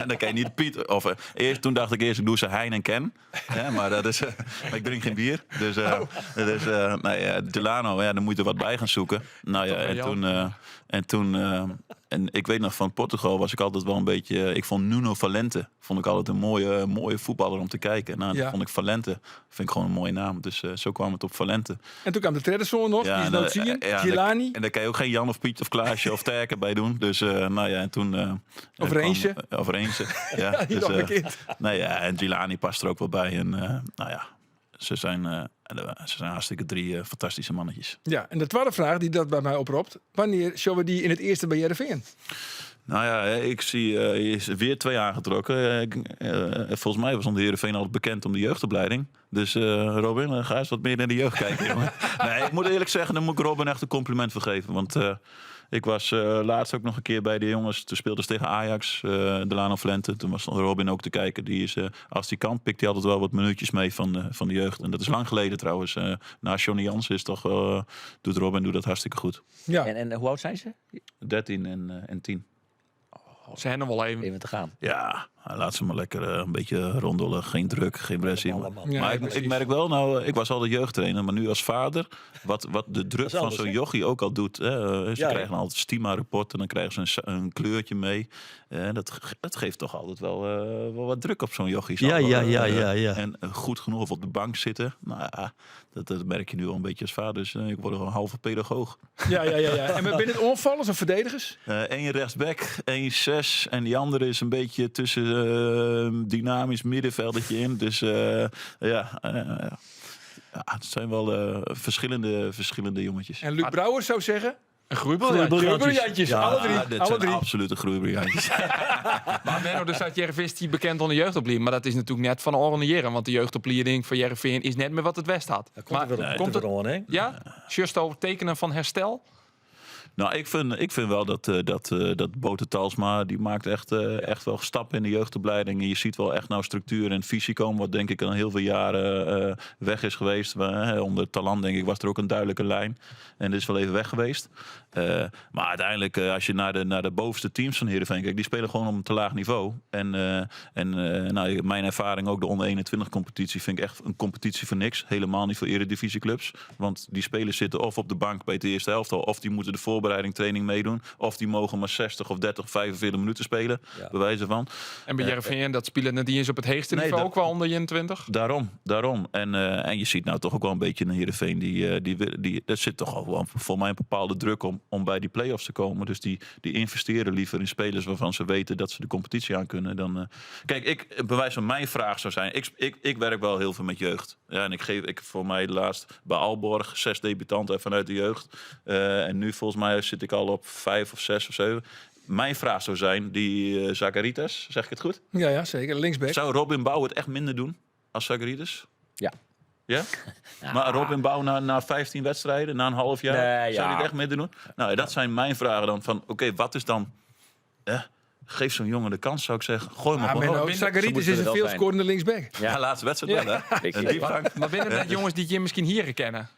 dan kan je niet Piet. Of, toen dacht ik eerst, ik doe ze Hein en Ken. Ja, maar dat is, maar ik drink geen bier. Dus, Delano, dan moet je er wat bij gaan zoeken. Nou ja, en toen... En ik weet nog, van Portugal was ik altijd wel een beetje... Ik vond Nuno Valente vond ik altijd een mooie voetballer om te kijken. Nou, dat vond ik Valente. Vind ik gewoon een mooie naam. Dus zo kwam het op Valente. En toen kwam de Tredderzoon nog. Die is nou zien. Gilani. En daar kan je ook geen Jan of Piet of Klaasje of Terken bij doen. Dus en toen... Of Reensje. Of Reensje, ja. Die Dus, nog een kind. en Gilani past er ook wel bij. En ze zijn hartstikke 3 fantastische mannetjes. Ja, en de tweede vraag die dat bij mij oproept. Wanneer zullen we die in het eerste bij Heerenveen? Nou ja, ik zie, je is weer 2 aangetrokken. Volgens mij was onder Heerenveen altijd bekend om de jeugdopleiding. Dus Robin, ga eens wat meer naar de jeugd kijken, jongen. Nee, ik moet eerlijk zeggen, dan moet ik Robin echt een compliment voor geven. Want ik was laatst ook nog een keer bij de jongens. Toen speelden ze tegen Ajax, Delano Valente. Toen was Robin ook te kijken. Die is, als hij kan, pikt hij altijd wel wat minuutjes mee van de jeugd. En dat is lang geleden trouwens. Na Johnny Jansen is toch, doet Robin dat hartstikke goed. Ja. En hoe oud zijn ze? 13 en 10. Ze hebben nog wel even. Even te gaan. Ja, laat ze maar lekker een beetje rondelen. Geen druk, geen pressie. Ja, Maar precies. ik merk wel, nou, ik was al de jeugdtrainer, maar nu als vader, wat de druk van anders, zo'n hè? jochie ook al doet. Ze Ja, krijgen altijd stima-rapporten, dan krijgen ze een kleurtje mee. Dat geeft toch altijd wel wat druk op zo'n jochie. Ja. En goed genoeg of op de bank zitten. Nou ja, dat merk je nu al een beetje als vader. Dus ik word een halve pedagoog. Ja. En binnen het onvallers of verdedigers? 1 rechtsback, 1 6 en die andere is een beetje tussen dynamisch middenveldetje in. Dus het zijn wel verschillende jongetjes. En Luc Brouwers zou zeggen... Groeibriljantjes. Groeibriljantjes. Ja, Alle drie. Dit Alle zijn drie. absolute groeibriljantjes. Maar Menno, dus uit Heerenveen is die bekend onder de jeugdopleiding. Maar dat is natuurlijk net van organiseren. Want de jeugdopleiding van Heerenveen is net meer wat het West had. Komt het on, hè? Ja? Just over tekenen van herstel? Nou, ik vind wel dat Bote Talsma, die maakt echt wel stappen in de jeugdopleiding. En je ziet wel echt nou structuur en visie komen, wat denk ik al heel veel jaren weg is geweest. Onder Talent denk ik was er ook een duidelijke lijn. En dit is wel even weg geweest. Maar uiteindelijk, als je naar de bovenste teams van Heerenveen kijkt, die spelen gewoon op een te laag niveau. Mijn ervaring ook, de onder 21 competitie, vind ik echt een competitie voor niks. Helemaal niet voor eredivisieclubs. Want die spelers zitten of op de bank bij de eerste elftal, of die moeten de voorbereiding, training meedoen. Of die mogen maar 60 of 30 of 45 minuten spelen, bij wijze van. En bij Heerenveen, dat spelen net niet eens op het hoogste niveau, ook wel onder 21. Daarom. En je ziet nou toch ook wel een beetje een Heerenveen. Er zit toch al wel voor mij een bepaalde druk om bij die play-offs te komen. Dus die investeren liever in spelers waarvan ze weten dat ze de competitie aan kunnen. Dan, kijk, bewijs van mijn vraag zou zijn. Ik werk wel heel veel met jeugd. Ja, en ik voor mij laatst bij Aalborg 6 debutanten vanuit de jeugd. En nu volgens mij zit ik al op 5 of 6 of 7. Mijn vraag zou zijn, die Zacharitas, zeg ik het goed? Ja, zeker. Linksback. Zou Robin Bouw het echt minder doen als Zacharitas? Ja. Ja? Maar Robin Bouw na 15 wedstrijden, na een half jaar, Nee, zou hij ja. het echt minder doen? Nou, dat zijn mijn vragen dan van, oké, wat is dan... geef zo'n jongen de kans, zou ik zeggen. Gooi hem gewoon op. Zacharitis is een veel scorende linksback. Ja, laatste wedstrijd wel, hè? Ik Een zie diepgang. Maar binnen net jongens die je misschien hier kennen.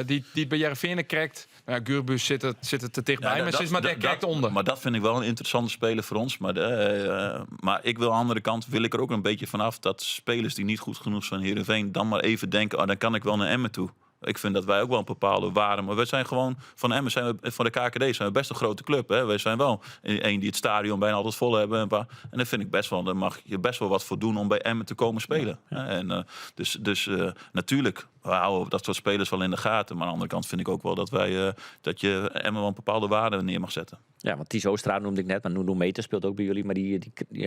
Die het bij Heerenveen krijgt. Nou ja, Gurbus zit er te dichtbij, Ja, maar ze is maar kijkt onder. Maar dat vind ik wel een interessante speler voor ons. Maar ik wil aan de andere kant, wil ik er ook een beetje vanaf dat spelers die niet goed genoeg zijn in Heerenveen dan maar even denken, dan kan ik wel naar Emmen toe. Ik vind dat wij ook wel een bepaalde waarde, maar we zijn gewoon van Emmen, van de KKD zijn we best een grote club. Hè? Wij zijn wel een die het stadion bijna altijd vol hebben. En dat vind ik best wel, daar mag je best wel wat voor doen om bij Emmen te komen spelen. Ja. En dus natuurlijk, we houden dat soort spelers wel in de gaten. Maar aan de andere kant vind ik ook wel dat je Emmen wel een bepaalde waarde neer mag zetten. Ja, want Thies Oostra noemde ik net, maar Nuno Meter speelt ook bij jullie. Maar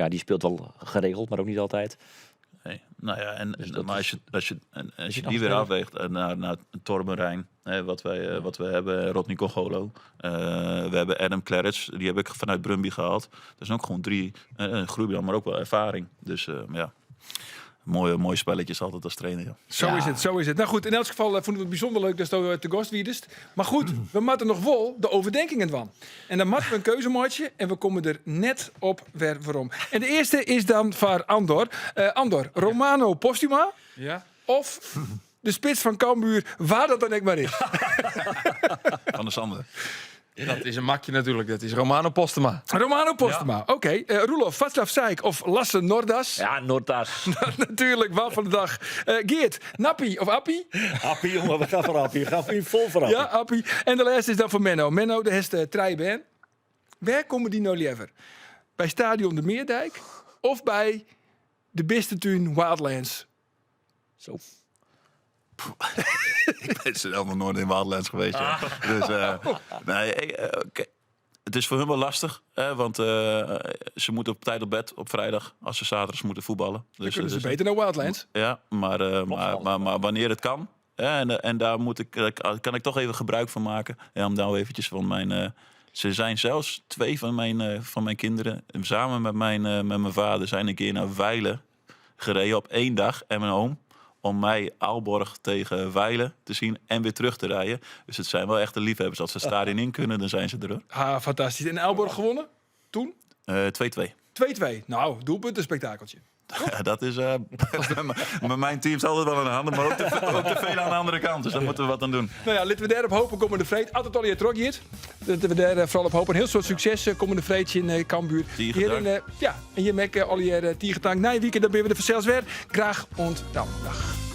die speelt wel geregeld, maar ook niet altijd. Nee. Nou ja, maar als je die nog weer spelen? afweegt naar Torben Rijn, wat we hebben, Rodney Cogolo, we hebben Adam Claridge, die heb ik vanuit Brumby gehaald. Dat is ook gewoon 3 groeien, maar ook wel ervaring. Dus ja. mooie spelletjes altijd als trainer. Ja. Zo is het. Nou goed, in elk geval vonden we het bijzonder leuk dat je te gast wiedest. Maar goed, we moeten nog wel de overdenkingen van. En dan moeten we een keuze maken en we komen er net op waarom. En de eerste is dan voor Andor. Andor, Romano Postuma Ja. of de spits van Cambuur, waar dat dan ook maar is. Van de Sander. Dat is een makje natuurlijk. Dat is Romano Postema. Romano Postuma, oké. Roelof, Václav Zeik of Lasse Nordas. Ja, Noordas. Natuurlijk, waar van de dag. Geert, Nappi of Appie? Appie, jongen, we gaan voor Appie. We gaan voor vol voor Appie. Ja, Appie. En de laatste is dan voor Menno. Menno, de heeft Trijben. Waar komen die nou liever? Bij Stadion de Meerdijk of bij de Bistentuin Wildlands? Zo. Ik ben zelf nog nooit in Wildlands geweest. Ja. Dus het is voor hun wel lastig. Want ze moeten op tijd op bed op vrijdag. Als ze zaterdags moeten voetballen. Dan kunnen ze beter naar Wildlands. Ja, maar wanneer het kan. En daar kan ik toch even gebruik van maken. Ja, om nou eventjes van mijn... ze zijn zelfs 2 van mijn kinderen. Samen met mijn vader zijn een keer naar Weilen gereden op 1 dag. En mijn oom. Om mij Aalborg tegen Weilen te zien en weer terug te rijden. Dus het zijn wel echte liefhebbers. Als ze het stadion in kunnen, dan zijn ze er. Ah, fantastisch. En Aalborg gewonnen? Toen? 2-2. 2-2. Nou, doelpunt, spektakeltje. Ja, dat is... maar mijn team is altijd wel in de handen, maar ook te veel aan de andere kant. Dus daar moeten we wat aan doen. Nou ja, laten we daarop hopen komende vreed. Altijd al je trok hier. Dat we daar vooral op hopen. Een heel soort succes komende vreedje in Cambuur. Tiegedank. Ja, en je merkt al je tiegetank. Na je weekend dan ben we er vanzelfs weer. Graag ontdank. Dag.